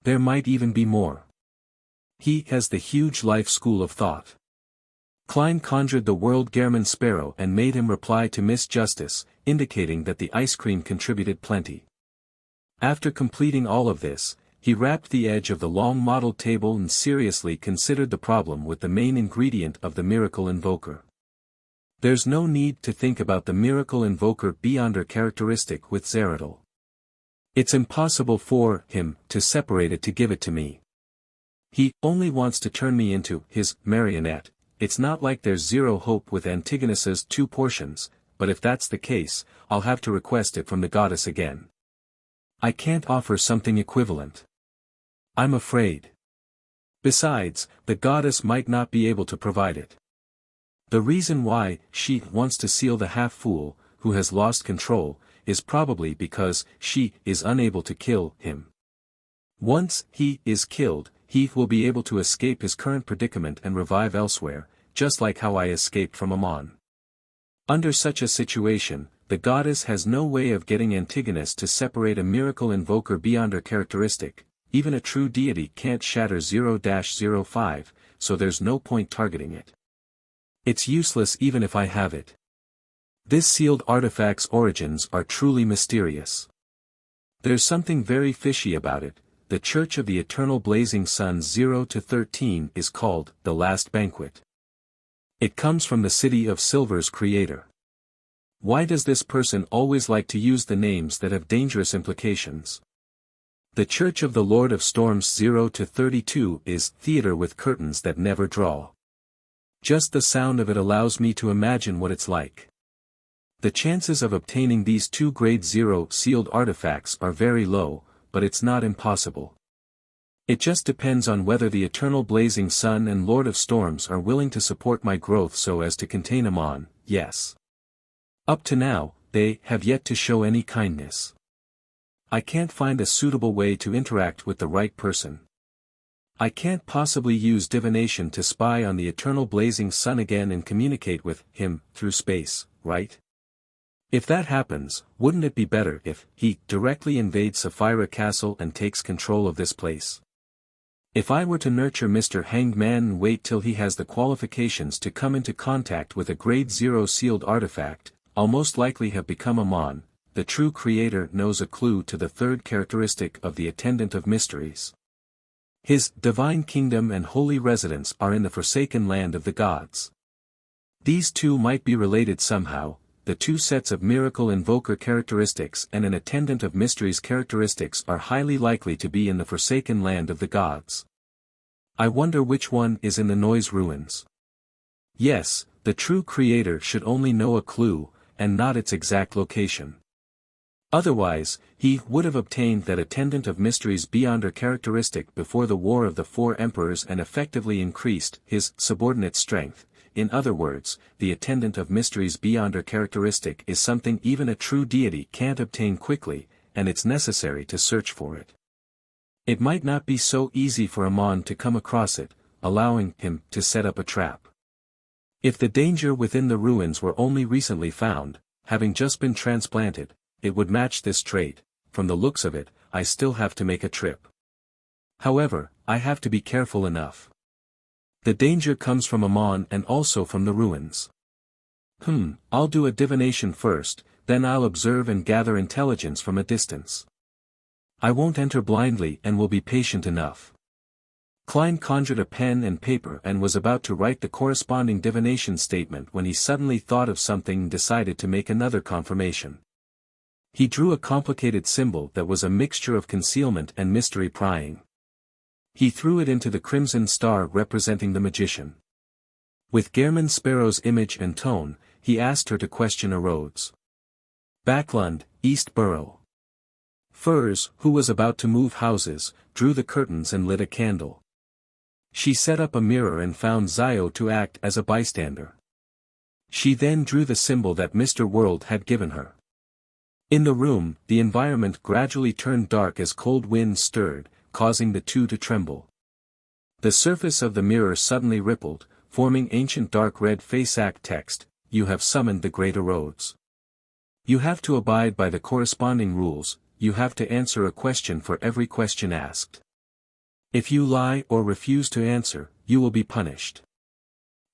There might even be more. He has the huge life school of thought. Klein conjured the world Gehrman Sparrow and made him reply to Miss Justice, indicating that the ice cream contributed plenty. After completing all of this, he wrapped the edge of the long modeled table and seriously considered the problem with the main ingredient of the miracle invoker. There's no need to think about the miracle invoker beyond her characteristic with Zeradol. It's impossible for him to separate it to give it to me. He only wants to turn me into his marionette. It's not like there's zero hope with Antigonus's 2 portions, but if that's the case, I'll have to request it from the goddess again. I can't offer something equivalent. I'm afraid. Besides, the goddess might not be able to provide it. The reason why she wants to seal the half-fool, who has lost control, is probably because she is unable to kill him. Once he is killed, he will be able to escape his current predicament and revive elsewhere, just like how I escaped from Ammon. Under such a situation, the goddess has no way of getting Antigonus to separate a miracle invoker beyond her characteristic. Even a true deity can't shatter 0-05, so there's no point targeting it. It's useless even if I have it. This sealed artifact's origins are truly mysterious. There's something very fishy about it. The Church of the Eternal Blazing Sun 0-13 is called the Last Banquet. It comes from the City of Silver's creator. Why does this person always like to use the names that have dangerous implications? The Church of the Lord of Storms 0-32 is theater with curtains that never draw. Just the sound of it allows me to imagine what it's like. The chances of obtaining these 2 grade 0 sealed artifacts are very low, but it's not impossible. It just depends on whether the Eternal Blazing Sun and Lord of Storms are willing to support my growth so as to contain Ammon. Yes. Up to now, they have yet to show any kindness. I can't find a suitable way to interact with the right person. I can't possibly use divination to spy on the eternal blazing sun again and communicate with him through space, right? If that happens, wouldn't it be better if he directly invades Sapphira Castle and takes control of this place? If I were to nurture Mr. Hanged Man and wait till he has the qualifications to come into contact with a Grade 0 sealed artifact, I'll most likely have become a Mon. The true creator knows a clue to the third characteristic of the Attendant of Mysteries. His divine kingdom and holy residence are in the forsaken land of the gods. These two might be related somehow. The two sets of miracle invoker characteristics and an Attendant of Mysteries characteristics are highly likely to be in the forsaken land of the gods. I wonder which one is in the noise ruins. Yes, the true creator should only know a clue, and not its exact location. Otherwise, he would have obtained that Attendant of Mysteries Beyonder characteristic before the War of the Four Emperors and effectively increased his subordinate strength. In other words, the Attendant of Mysteries Beyonder characteristic is something even a true deity can't obtain quickly, and it's necessary to search for it. It might not be so easy for a Mon to come across it, allowing him to set up a trap. If the danger within the ruins were only recently found, having just been transplanted, it would match this trait. From the looks of it, I still have to make a trip. However, I have to be careful enough. The danger comes from Amon and also from the ruins. I'll do a divination first, then I'll observe and gather intelligence from a distance. I won't enter blindly and will be patient enough. Klein conjured a pen and paper and was about to write the corresponding divination statement when he suddenly thought of something and decided to make another confirmation. He drew a complicated symbol that was a mixture of concealment and mystery prying. He threw it into the crimson star representing the magician. With Gehrman Sparrow's image and tone, he asked her to question a Rhodes. Backlund, East Borough. Furs, who was about to move houses, drew the curtains and lit a candle. She set up a mirror and found Zio to act as a bystander. She then drew the symbol that Mr. World had given her. In the room, the environment gradually turned dark as cold winds stirred, causing the two to tremble. The surface of the mirror suddenly rippled, forming ancient dark red Faceac text, "You have summoned the great Rhodes. You have to abide by the corresponding rules, you have to answer a question for every question asked. If you lie or refuse to answer, you will be punished."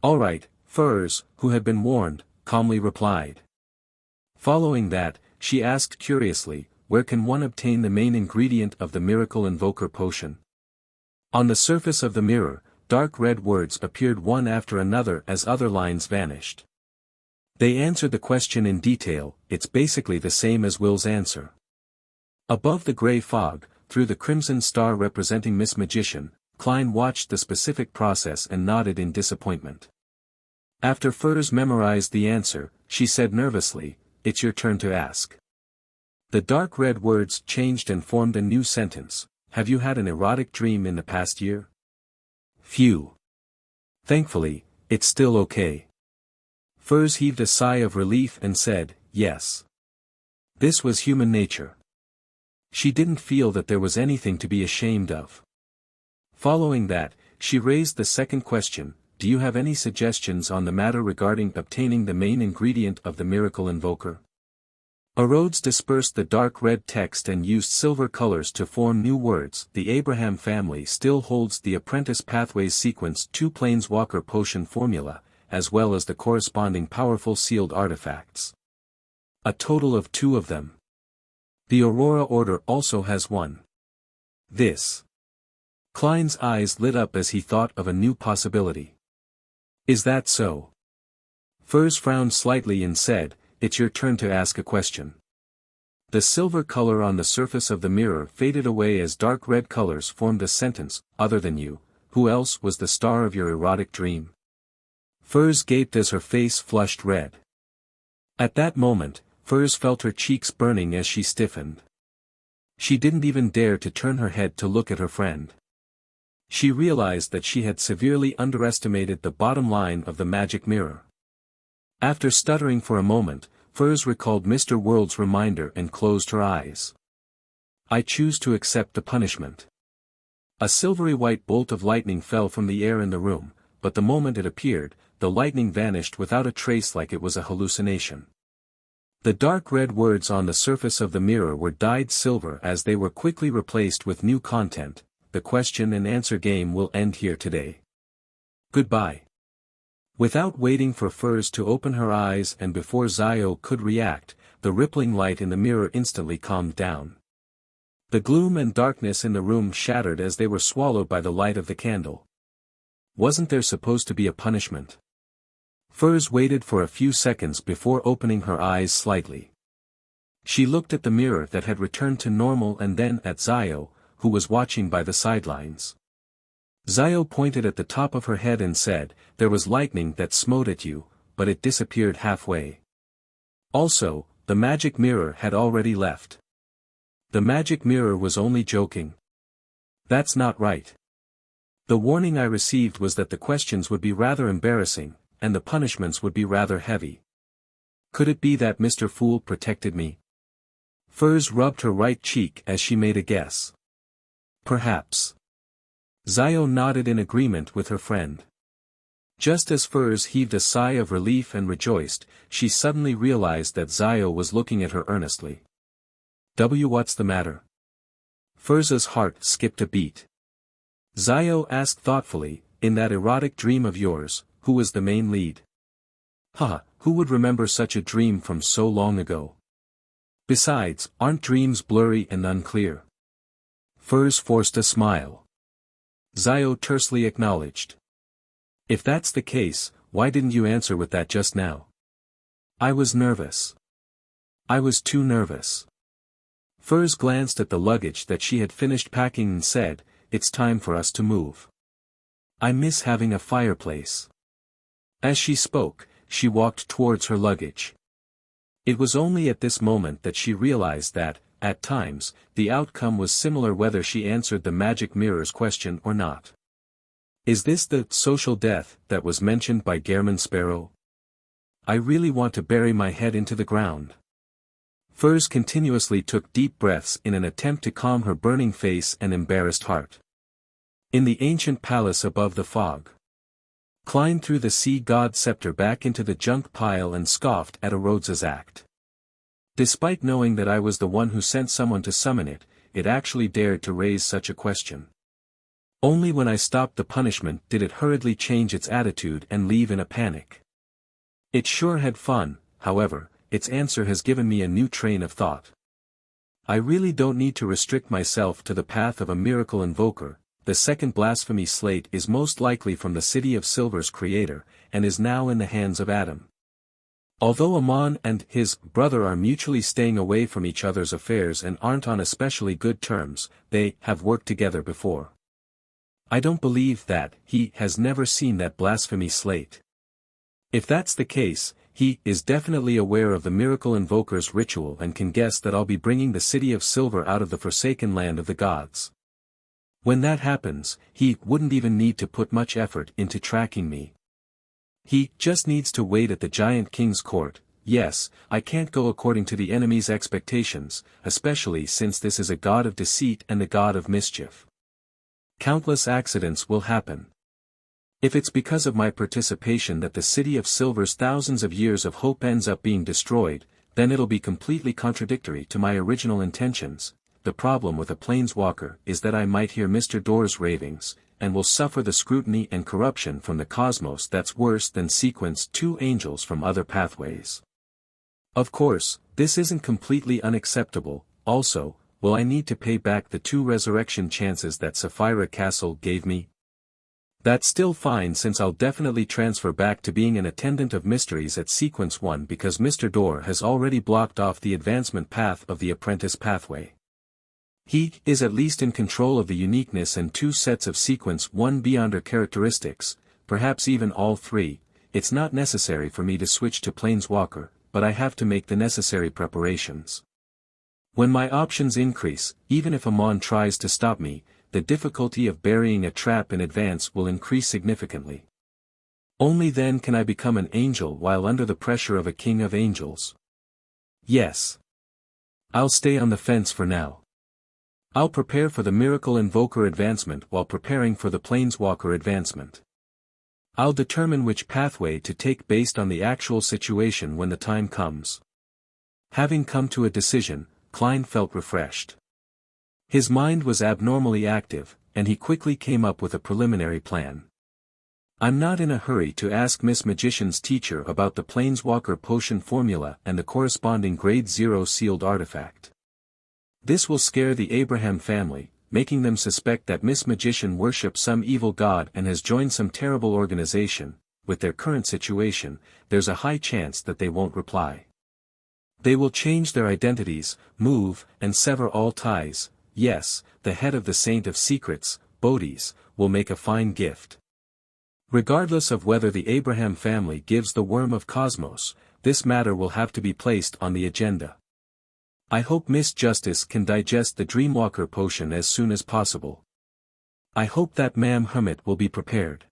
"All right," Furs, who had been warned, calmly replied. Following that, she asked curiously, "Where can one obtain the main ingredient of the miracle invoker potion?" On the surface of the mirror, dark red words appeared one after another as other lines vanished. They answered the question in detail. It's basically the same as Will's answer. Above the gray fog, through the crimson star representing Miss Magician, Klein watched the specific process and nodded in disappointment. After Furs memorized the answer, she said nervously, "It's your turn to ask." The dark red words changed and formed a new sentence. "Have you had an erotic dream in the past year?" "Phew. Thankfully, it's still okay." Furs heaved a sigh of relief and said, "Yes." This was human nature. She didn't feel that there was anything to be ashamed of. Following that, she raised the second question, "Do you have any suggestions on the matter regarding obtaining the main ingredient of the miracle invoker?" Rhodes dispersed the dark red text and used silver colors to form new words. "The Abraham family still holds the Apprentice Pathways Sequence 2 Planeswalker Potion formula, as well as the corresponding powerful sealed artifacts. A total of 2 of them. The Aurora Order also has one." This. Klein's eyes lit up as he thought of a new possibility. "Is that so?" Furs frowned slightly and said, "It's your turn to ask a question." The silver color on the surface of the mirror faded away as dark red colors formed a sentence, "Other than you, who else was the star of your erotic dream?" Furs gaped as her face flushed red. At that moment, Furs felt her cheeks burning as she stiffened. She didn't even dare to turn her head to look at her friend. She realized that she had severely underestimated the bottom line of the magic mirror. After stuttering for a moment, Furs recalled Mr. World's reminder and closed her eyes. I choose to accept the punishment. A silvery white bolt of lightning fell from the air in the room, but the moment it appeared, the lightning vanished without a trace like it was a hallucination. The dark red words on the surface of the mirror were dyed silver as they were quickly replaced with new content. The question and answer game will end here today. Goodbye. Without waiting for Furs to open her eyes and before Zio could react, the rippling light in the mirror instantly calmed down. The gloom and darkness in the room shattered as they were swallowed by the light of the candle. Wasn't there supposed to be a punishment? Furs waited for a few seconds before opening her eyes slightly. She looked at the mirror that had returned to normal and then at Zio, who was watching by the sidelines. Zio pointed at the top of her head and said, "There was lightning that smote at you, but it disappeared halfway. Also, the magic mirror had already left." The magic mirror was only joking. That's not right. The warning I received was that the questions would be rather embarrassing, and the punishments would be rather heavy. Could it be that Mr. Fool protected me? Furs rubbed her right cheek as she made a guess. Perhaps. Zio nodded in agreement with her friend. Just as Furs heaved a sigh of relief and rejoiced, she suddenly realized that Zio was looking at her earnestly. What's the matter? Furs's heart skipped a beat. Zio asked thoughtfully, in that erotic dream of yours, who was the main lead? Who would remember such a dream from so long ago? Besides, aren't dreams blurry and unclear? Furs forced a smile. Zio tersely acknowledged. If that's the case, why didn't you answer with that just now? I was nervous. I was too nervous. Furs glanced at the luggage that she had finished packing and said, "It's time for us to move. I miss having a fireplace." As she spoke, she walked towards her luggage. It was only at this moment that she realized that, at times, the outcome was similar whether she answered the magic mirror's question or not. Is this the social death that was mentioned by Gairman Sparrow? I really want to bury my head into the ground. Furs continuously took deep breaths in an attempt to calm her burning face and embarrassed heart. In the ancient palace above the fog. Klein threw the sea god scepter back into the junk pile and scoffed at Rhodes's act. Despite knowing that I was the one who sent someone to summon it, it actually dared to raise such a question. Only when I stopped the punishment did it hurriedly change its attitude and leave in a panic. It sure had fun, however. Its answer has given me a new train of thought. I really don't need to restrict myself to the path of a miracle invoker. The second blasphemy slate is most likely from the City of Silver's creator, and is now in the hands of Adam. Although Amon and his brother are mutually staying away from each other's affairs and aren't on especially good terms, they have worked together before. I don't believe that he has never seen that blasphemy slate. If that's the case, he is definitely aware of the miracle invoker's ritual and can guess that I'll be bringing the City of Silver out of the forsaken land of the gods. When that happens, he wouldn't even need to put much effort into tracking me. He just needs to wait at the giant king's court. Yes, I can't go according to the enemy's expectations, especially since this is a god of deceit and a god of mischief. Countless accidents will happen. If it's because of my participation that the City of Silver's thousands of years of hope ends up being destroyed, then it'll be completely contradictory to my original intentions. The problem with a planeswalker is that I might hear Mr. Door's ravings, and will suffer the scrutiny and corruption from the cosmos that's worse than sequence 2 angels from other pathways. Of course, this isn't completely unacceptable. Also, will I need to pay back the 2 resurrection chances that Sapphira Castle gave me? That's still fine since I'll definitely transfer back to being an attendant of mysteries at Sequence 1 because Mr. Door has already blocked off the advancement path of the apprentice pathway. He is at least in control of the uniqueness and 2 sets of Sequence 1 beyonder characteristics, perhaps even all 3. It's not necessary for me to switch to Planeswalker, but I have to make the necessary preparations. When my options increase, even if Amon tries to stop me, the difficulty of burying a trap in advance will increase significantly. Only then can I become an angel while under the pressure of a king of angels. Yes. I'll stay on the fence for now. I'll prepare for the Miracle Invoker advancement while preparing for the Planeswalker advancement. I'll determine which pathway to take based on the actual situation when the time comes. Having come to a decision, Klein felt refreshed. His mind was abnormally active, and he quickly came up with a preliminary plan. I'm not in a hurry to ask Miss Magician's teacher about the Planeswalker potion formula and the corresponding Grade 0 sealed artifact. This will scare the Abraham family, making them suspect that Miss Magician worships some evil god and has joined some terrible organization. With their current situation, there's a high chance that they won't reply. They will change their identities, move, and sever all ties. Yes, the head of the Saint of Secrets, Bodhi's, will make a fine gift. Regardless of whether the Abraham family gives the Worm of Cosmos, this matter will have to be placed on the agenda. I hope Miss Justice can digest the Dreamwalker potion as soon as possible. I hope that Ma'am Hermit will be prepared.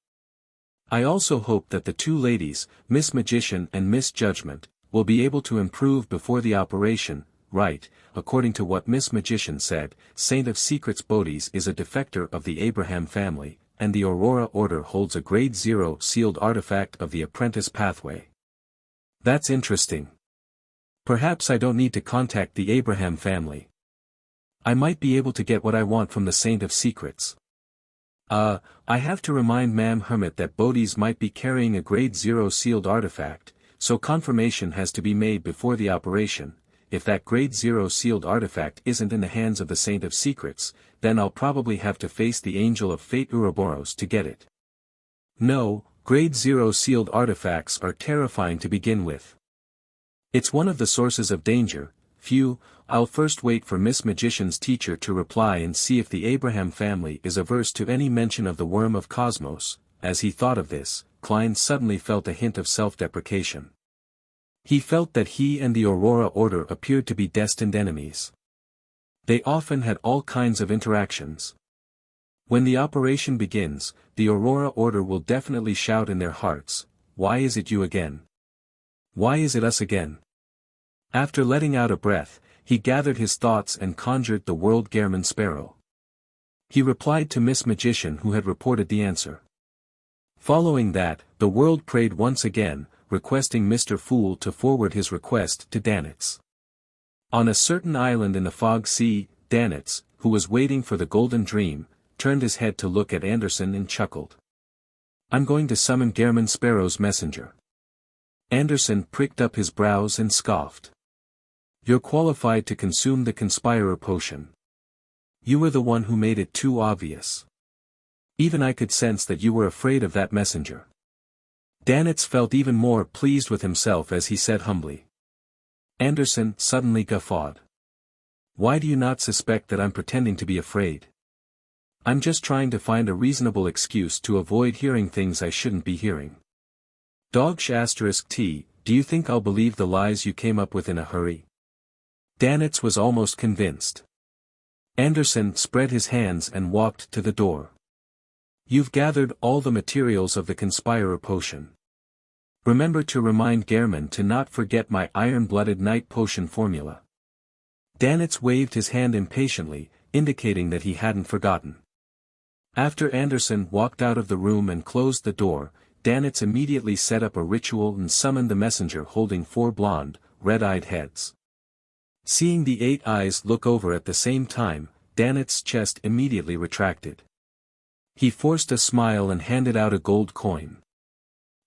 I also hope that the two ladies, Miss Magician and Miss Judgment, will be able to improve before the operation. Right, according to what Miss Magician said, Saint of Secrets Bodhi's is a defector of the Abraham family, and the Aurora Order holds a Grade 0 sealed artifact of the Apprentice Pathway. That's interesting. Perhaps I don't need to contact the Abraham family. I might be able to get what I want from the Saint of Secrets. I have to remind Ma'am Hermit that Bodhi's might be carrying a Grade 0 sealed artifact, so confirmation has to be made before the operation. If that Grade 0 sealed artifact isn't in the hands of the Saint of Secrets, then I'll probably have to face the Angel of Fate Ouroboros to get it. No, Grade 0 sealed artifacts are terrifying to begin with. It's one of the sources of danger. I'll first wait for Miss Magician's teacher to reply and see if the Abraham family is averse to any mention of the Worm of Cosmos. As he thought of this, Klein suddenly felt a hint of self-deprecation. He felt that he and the Aurora Order appeared to be destined enemies. They often had all kinds of interactions. When the operation begins, the Aurora Order will definitely shout in their hearts, "Why is it you again? Why is it us again?" After letting out a breath, he gathered his thoughts and conjured the World Gehrman Sparrow. He replied to Miss Magician who had reported the answer. Following that, the world prayed once again, requesting Mr. Fool to forward his request to Danitz. On a certain island in the Fog Sea, Danitz, who was waiting for the Golden Dream, turned his head to look at Anderson and chuckled. "I'm going to summon Gehrman Sparrow's messenger." Anderson pricked up his brows and scoffed. "You're qualified to consume the Conspirer potion. You were the one who made it too obvious. Even I could sense that you were afraid of that messenger." Danitz felt even more pleased with himself as he said humbly. Anderson suddenly guffawed. "Why do you not suspect that I'm pretending to be afraid? I'm just trying to find a reasonable excuse to avoid hearing things I shouldn't be hearing. *T, do you think I'll believe the lies you came up with in a hurry?" Danitz was almost convinced. Anderson spread his hands and walked to the door. "You've gathered all the materials of the Conspirer potion. Remember to remind Gehrman to not forget my Iron-Blooded Knight potion formula." Danitz waved his hand impatiently, indicating that he hadn't forgotten. After Anderson walked out of the room and closed the door, Danitz immediately set up a ritual and summoned the messenger holding 4 blonde, red-eyed heads. Seeing the 8 eyes look over at the same time, Danitz's chest immediately retracted. He forced a smile and handed out a gold coin.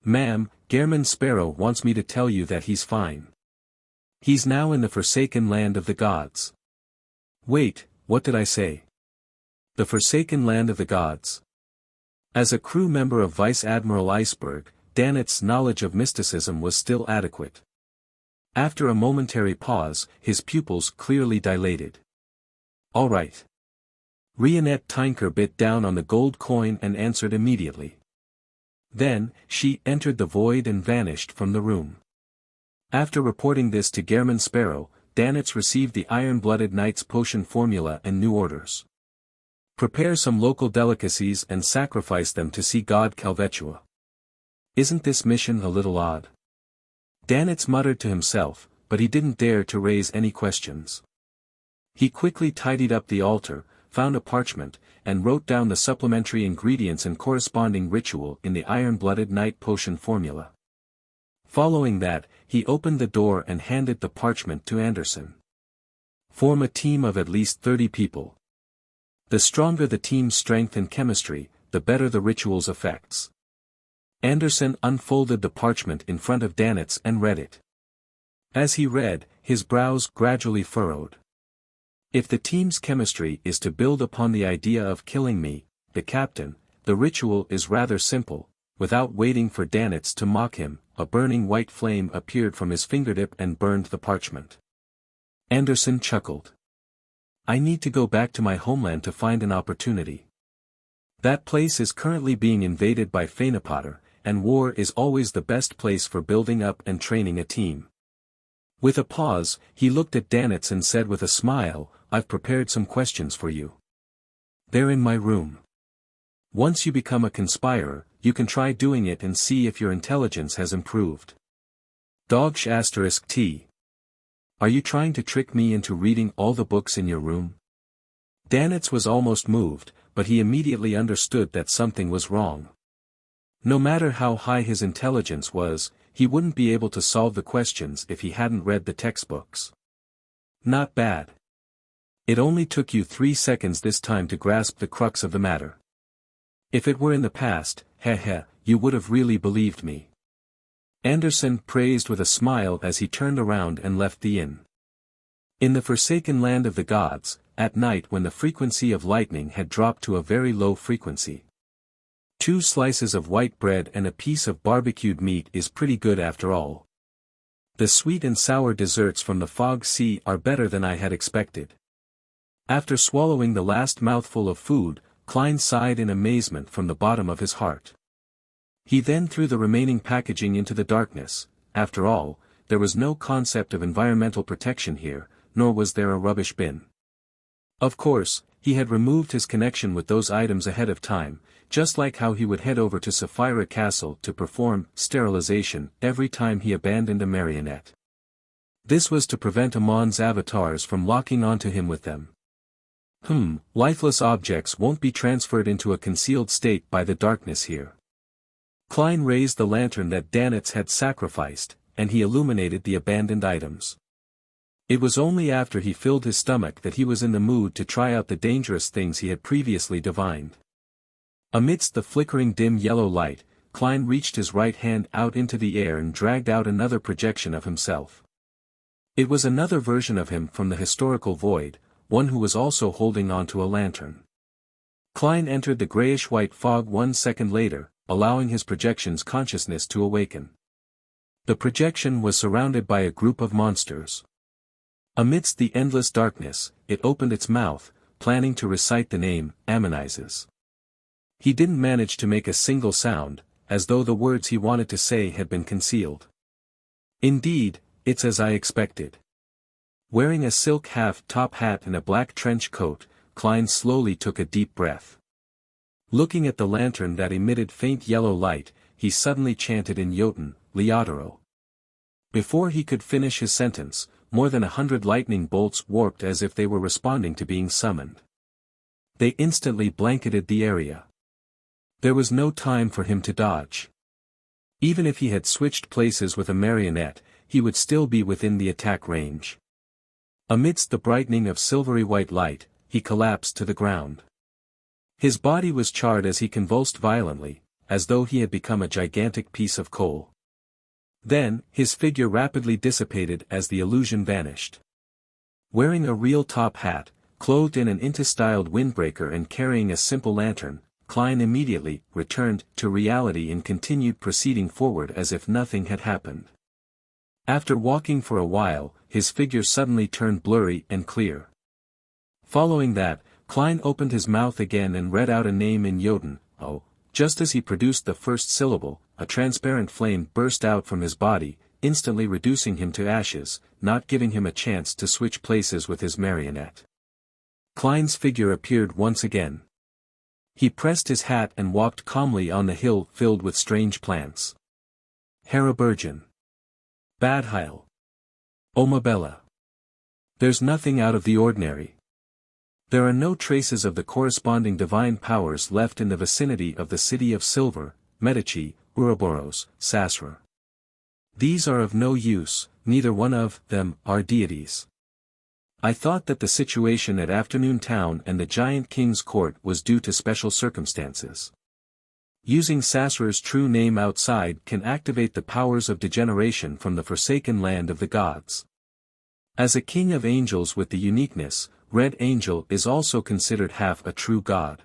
"Ma'am, Gehrman Sparrow wants me to tell you that he's fine. He's now in the Forsaken Land of the Gods." "Wait, what did I say?" "The Forsaken Land of the Gods." As a crew member of Vice Admiral Iceberg, Danitz's knowledge of mysticism was still adequate. After a momentary pause, his pupils clearly dilated. "All right." Rionette Tinker bit down on the gold coin and answered immediately. Then, she entered the void and vanished from the room. After reporting this to Gehrman Sparrow, Danitz received the Iron-Blooded Knight's potion formula and new orders. "Prepare some local delicacies and sacrifice them to see God Calvetua." Isn't this mission a little odd? Danitz muttered to himself, but he didn't dare to raise any questions. He quickly tidied up the altar, found a parchment, and wrote down the supplementary ingredients and corresponding ritual in the iron-blooded night potion formula. Following that, he opened the door and handed the parchment to Anderson. Form a team of at least 30 people. The stronger the team's strength and chemistry, the better the ritual's effects. Anderson unfolded the parchment in front of Danitz and read it. As he read, his brows gradually furrowed. If the team's chemistry is to build upon the idea of killing me, the captain, the ritual is rather simple. Without waiting for Danitz to mock him, a burning white flame appeared from his fingertip and burned the parchment. Anderson chuckled. I need to go back to my homeland to find an opportunity. That place is currently being invaded by Phaenopotter, and war is always the best place for building up and training a team. With a pause, he looked at Danitz and said with a smile, I've prepared some questions for you. They're in my room. Once you become a conspirer, you can try doing it and see if your intelligence has improved. T. Are you trying to trick me into reading all the books in your room? Danitz was almost moved, but he immediately understood that something was wrong. No matter how high his intelligence was, he wouldn't be able to solve the questions if he hadn't read the textbooks. Not bad. It only took you 3 seconds this time to grasp the crux of the matter. If it were in the past, you would have really believed me. Anderson praised with a smile as he turned around and left the inn. In the forsaken land of the gods, at night when the frequency of lightning had dropped to a very low frequency. 2 slices of white bread and a piece of barbecued meat is pretty good after all. The sweet and sour desserts from the Fog Sea are better than I had expected. After swallowing the last mouthful of food, Klein sighed in amazement from the bottom of his heart. He then threw the remaining packaging into the darkness. After all, there was no concept of environmental protection here, nor was there a rubbish bin. Of course, he had removed his connection with those items ahead of time, just like how he would head over to Sapphira Castle to perform sterilization every time he abandoned a marionette. This was to prevent Amon's avatars from locking onto him with them. Lifeless objects won't be transferred into a concealed state by the darkness here. Klein raised the lantern that Danitz had sacrificed, and he illuminated the abandoned items. It was only after he filled his stomach that he was in the mood to try out the dangerous things he had previously divined. Amidst the flickering dim yellow light, Klein reached his right hand out into the air and dragged out another projection of himself. It was another version of him from the historical void, one who was also holding onto a lantern. Klein entered the grayish-white fog 1 second later, allowing his projection's consciousness to awaken. The projection was surrounded by a group of monsters. Amidst the endless darkness, it opened its mouth, planning to recite the name, Ammonizes. He didn't manage to make a single sound, as though the words he wanted to say had been concealed. Indeed, it's as I expected. Wearing a silk half-top hat and a black trench coat, Klein slowly took a deep breath. Looking at the lantern that emitted faint yellow light, he suddenly chanted in Jotun, Leotaro. Before he could finish his sentence, more than 100 lightning bolts warped as if they were responding to being summoned. They instantly blanketed the area. There was no time for him to dodge. Even if he had switched places with a marionette, he would still be within the attack range. Amidst the brightening of silvery white light, he collapsed to the ground. His body was charred as he convulsed violently, as though he had become a gigantic piece of coal. Then, his figure rapidly dissipated as the illusion vanished. Wearing a real top hat, clothed in an intestyled windbreaker and carrying a simple lantern, Klein immediately returned to reality and continued proceeding forward as if nothing had happened. After walking for a while, his figure suddenly turned blurry and clear. Following that, Klein opened his mouth again and read out a name in Jotun. Just as he produced the first syllable, a transparent flame burst out from his body, instantly reducing him to ashes, not giving him a chance to switch places with his marionette. Klein's figure appeared once again. He pressed his hat and walked calmly on the hill filled with strange plants. Haraburgen. Badheil. Oh Mabella. There's nothing out of the ordinary. There are no traces of the corresponding divine powers left in the vicinity of the city of Silver, Medici, Ouroboros, Sasra. These are of no use, neither one of them are deities. I thought that the situation at Afternoon Town and the giant king's court was due to special circumstances. Using Sasra's true name outside can activate the powers of degeneration from the forsaken land of the gods. As a king of angels with the uniqueness, Red Angel is also considered half a true god.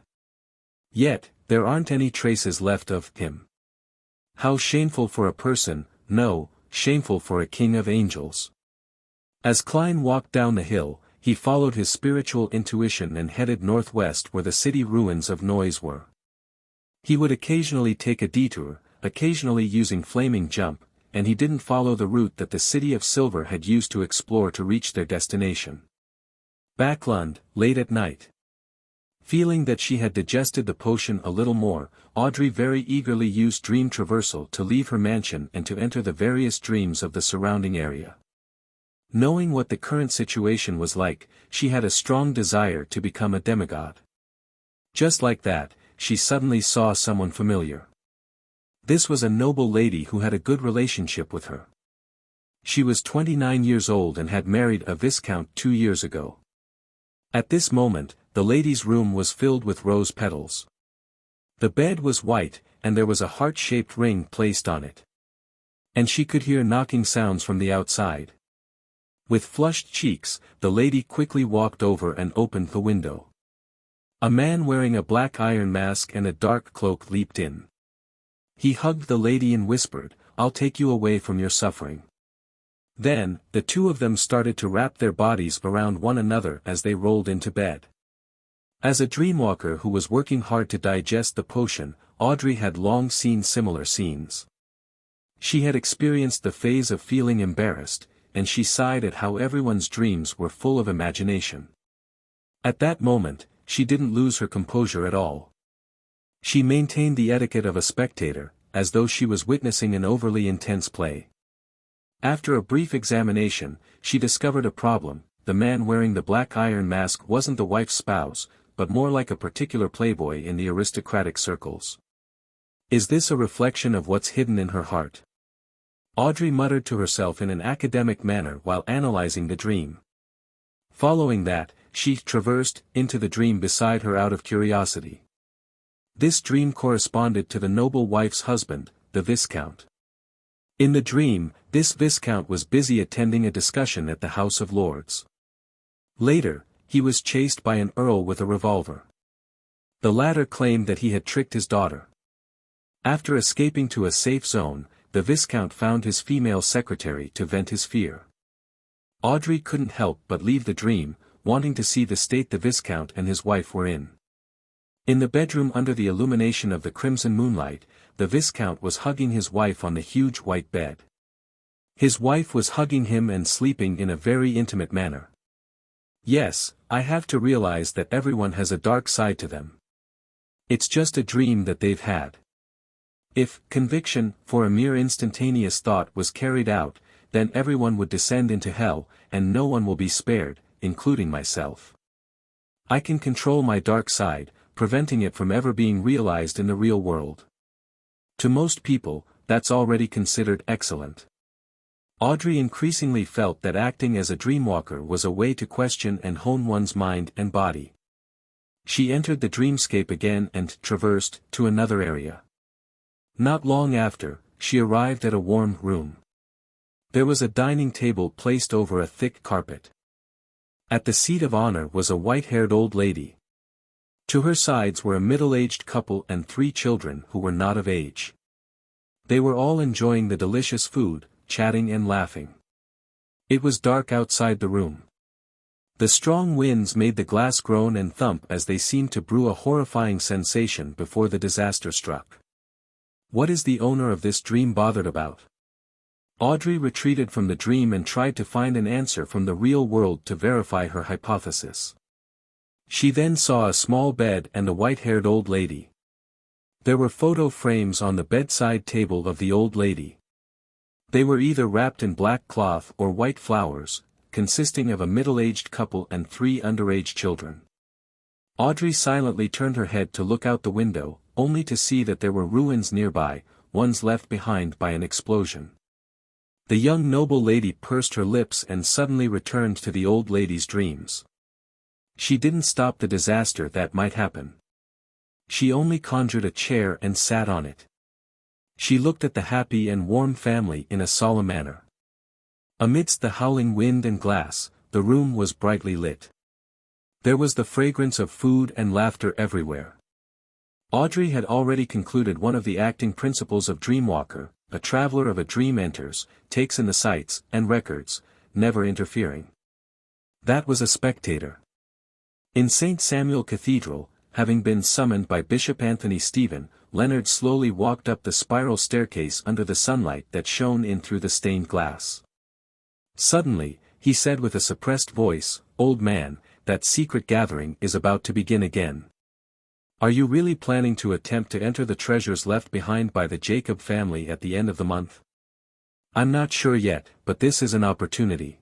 Yet, there aren't any traces left of him. How shameful for a person, no, shameful for a king of angels. As Klein walked down the hill, he followed his spiritual intuition and headed northwest where the city ruins of Noise were. He would occasionally take a detour, occasionally using flaming jump, and he didn't follow the route that the city of Silver had used to explore to reach their destination. Backlund, late at night. Feeling that she had digested the potion a little more, Audrey very eagerly used dream traversal to leave her mansion and to enter the various dreams of the surrounding area. Knowing what the current situation was like, she had a strong desire to become a demigod. Just like that, she suddenly saw someone familiar. This was a noble lady who had a good relationship with her. She was 29 years old and had married a viscount 2 years ago. At this moment, the lady's room was filled with rose petals. The bed was white, and there was a heart-shaped ring placed on it. And she could hear knocking sounds from the outside. With flushed cheeks, the lady quickly walked over and opened the window. A man wearing a black iron mask and a dark cloak leaped in. He hugged the lady and whispered, "I'll take you away from your suffering." Then, the two of them started to wrap their bodies around one another as they rolled into bed. As a dreamwalker who was working hard to digest the potion, Audrey had long seen similar scenes. She had experienced the phase of feeling embarrassed, and she sighed at how everyone's dreams were full of imagination. At that moment, she didn't lose her composure at all. She maintained the etiquette of a spectator, as though she was witnessing an overly intense play. After a brief examination, she discovered a problem. The man wearing the black iron mask wasn't the wife's spouse, but more like a particular playboy in the aristocratic circles. Is this a reflection of what's hidden in her heart? Audrey muttered to herself in an academic manner while analyzing the dream. Following that, she traversed into the dream beside her out of curiosity. This dream corresponded to the noble wife's husband, the Viscount. In the dream, this Viscount was busy attending a discussion at the House of Lords. Later, he was chased by an earl with a revolver. The latter claimed that he had tricked his daughter. After escaping to a safe zone, the Viscount found his female secretary to vent his fear. Audrey couldn't help but leave the dream, wanting to see the state the Viscount and his wife were in. In the bedroom under the illumination of the crimson moonlight, the Viscount was hugging his wife on the huge white bed. His wife was hugging him and sleeping in a very intimate manner. Yes, I have to realize that everyone has a dark side to them. It's just a dream that they've had. If conviction for a mere instantaneous thought was carried out, then everyone would descend into hell, and no one will be spared, including myself. I can control my dark side, preventing it from ever being realized in the real world. To most people, that's already considered excellent. Audrey increasingly felt that acting as a dreamwalker was a way to question and hone one's mind and body. She entered the dreamscape again and traversed to another area. Not long after, she arrived at a warm room. There was a dining table placed over a thick carpet. At the seat of honor was a white-haired old lady. To her sides were a middle-aged couple and 3 children who were not of age. They were all enjoying the delicious food, chatting and laughing. It was dark outside the room. The strong winds made the glass groan and thump as they seemed to brew a horrifying sensation before the disaster struck. What is the owner of this dream bothered about? Audrey retreated from the dream and tried to find an answer from the real world to verify her hypothesis. She then saw a small bed and a white-haired old lady. There were photo frames on the bedside table of the old lady. They were either wrapped in black cloth or white flowers, consisting of a middle-aged couple and 3 underage children. Audrey silently turned her head to look out the window, only to see that there were ruins nearby, ones left behind by an explosion. The young noble lady pursed her lips and suddenly returned to the old lady's dreams. She didn't stop the disaster that might happen. She only conjured a chair and sat on it. She looked at the happy and warm family in a solemn manner. Amidst the howling wind and glass, the room was brightly lit. There was the fragrance of food and laughter everywhere. Audrey had already concluded one of the acting principles of Dreamwalker: a traveler of a dream enters, takes in the sights and records, never interfering. That was a spectator. In St. Samuel Cathedral, having been summoned by Bishop Anthony Stephen, Leonard slowly walked up the spiral staircase under the sunlight that shone in through the stained glass. Suddenly, he said with a suppressed voice, "Old man, that secret gathering is about to begin again. Are you really planning to attempt to enter the treasures left behind by the Jacob family at the end of the month?" "I'm not sure yet, but this is an opportunity.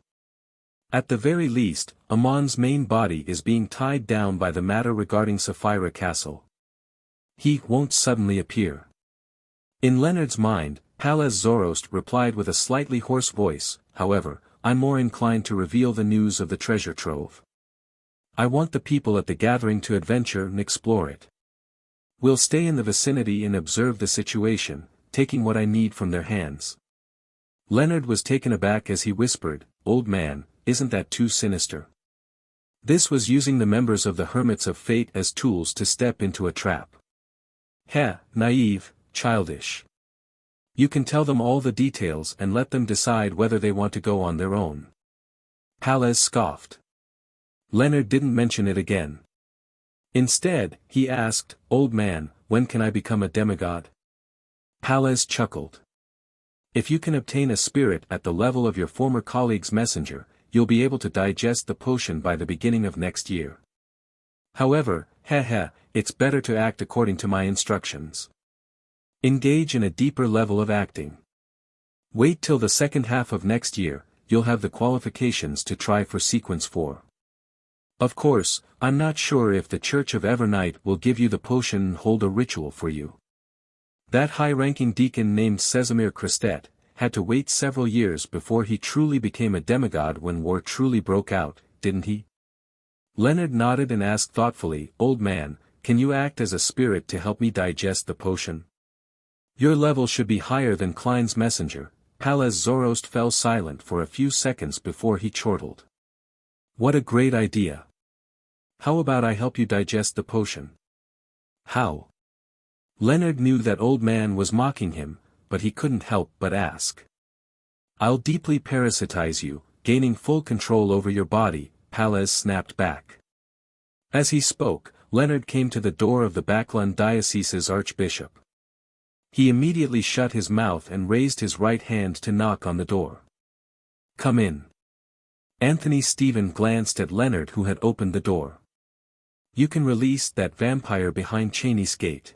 At the very least, Amon's main body is being tied down by the matter regarding Sapphira Castle. He won't suddenly appear." In Leonard's mind, Palaz Zoroast replied with a slightly hoarse voice, "However, I'm more inclined to reveal the news of the treasure trove. I want the people at the gathering to adventure and explore it. We'll stay in the vicinity and observe the situation, taking what I need from their hands." Leonard was taken aback as he whispered, "Old man, isn't that too sinister?" This was using the members of the Hermits of Fate as tools to step into a trap. Naive, childish. You can tell them all the details and let them decide whether they want to go on their own." Palaz scoffed. Leonard didn't mention it again. Instead, he asked, "Old man, when can I become a demigod?" Palaz chuckled. "If you can obtain a spirit at the level of your former colleague's messenger, you'll be able to digest the potion by the beginning of next year. However, it's better to act according to my instructions. Engage in a deeper level of acting. Wait till the second half of next year, you'll have the qualifications to try for Sequence 4. Of course, I'm not sure if the Church of Evernight will give you the potion and hold a ritual for you. That high-ranking deacon named Casimir Christet had to wait several years before he truly became a demigod when war truly broke out, didn't he?" Leonard nodded and asked thoughtfully, "Old man, can you act as a spirit to help me digest the potion?" "Your level should be higher than Klein's messenger." Palaz Zoroast fell silent for a few seconds before he chortled. "What a great idea. How about I help you digest the potion?" "How?" Leonard knew that old man was mocking him, but he couldn't help but ask. "I'll deeply parasitize you, gaining full control over your body," Palaz snapped back. As he spoke, Leonard came to the door of the Backlund Diocese's archbishop. He immediately shut his mouth and raised his right hand to knock on the door. "Come in." Anthony Stephen glanced at Leonard, who had opened the door. "You can release that vampire behind Cheney's gate."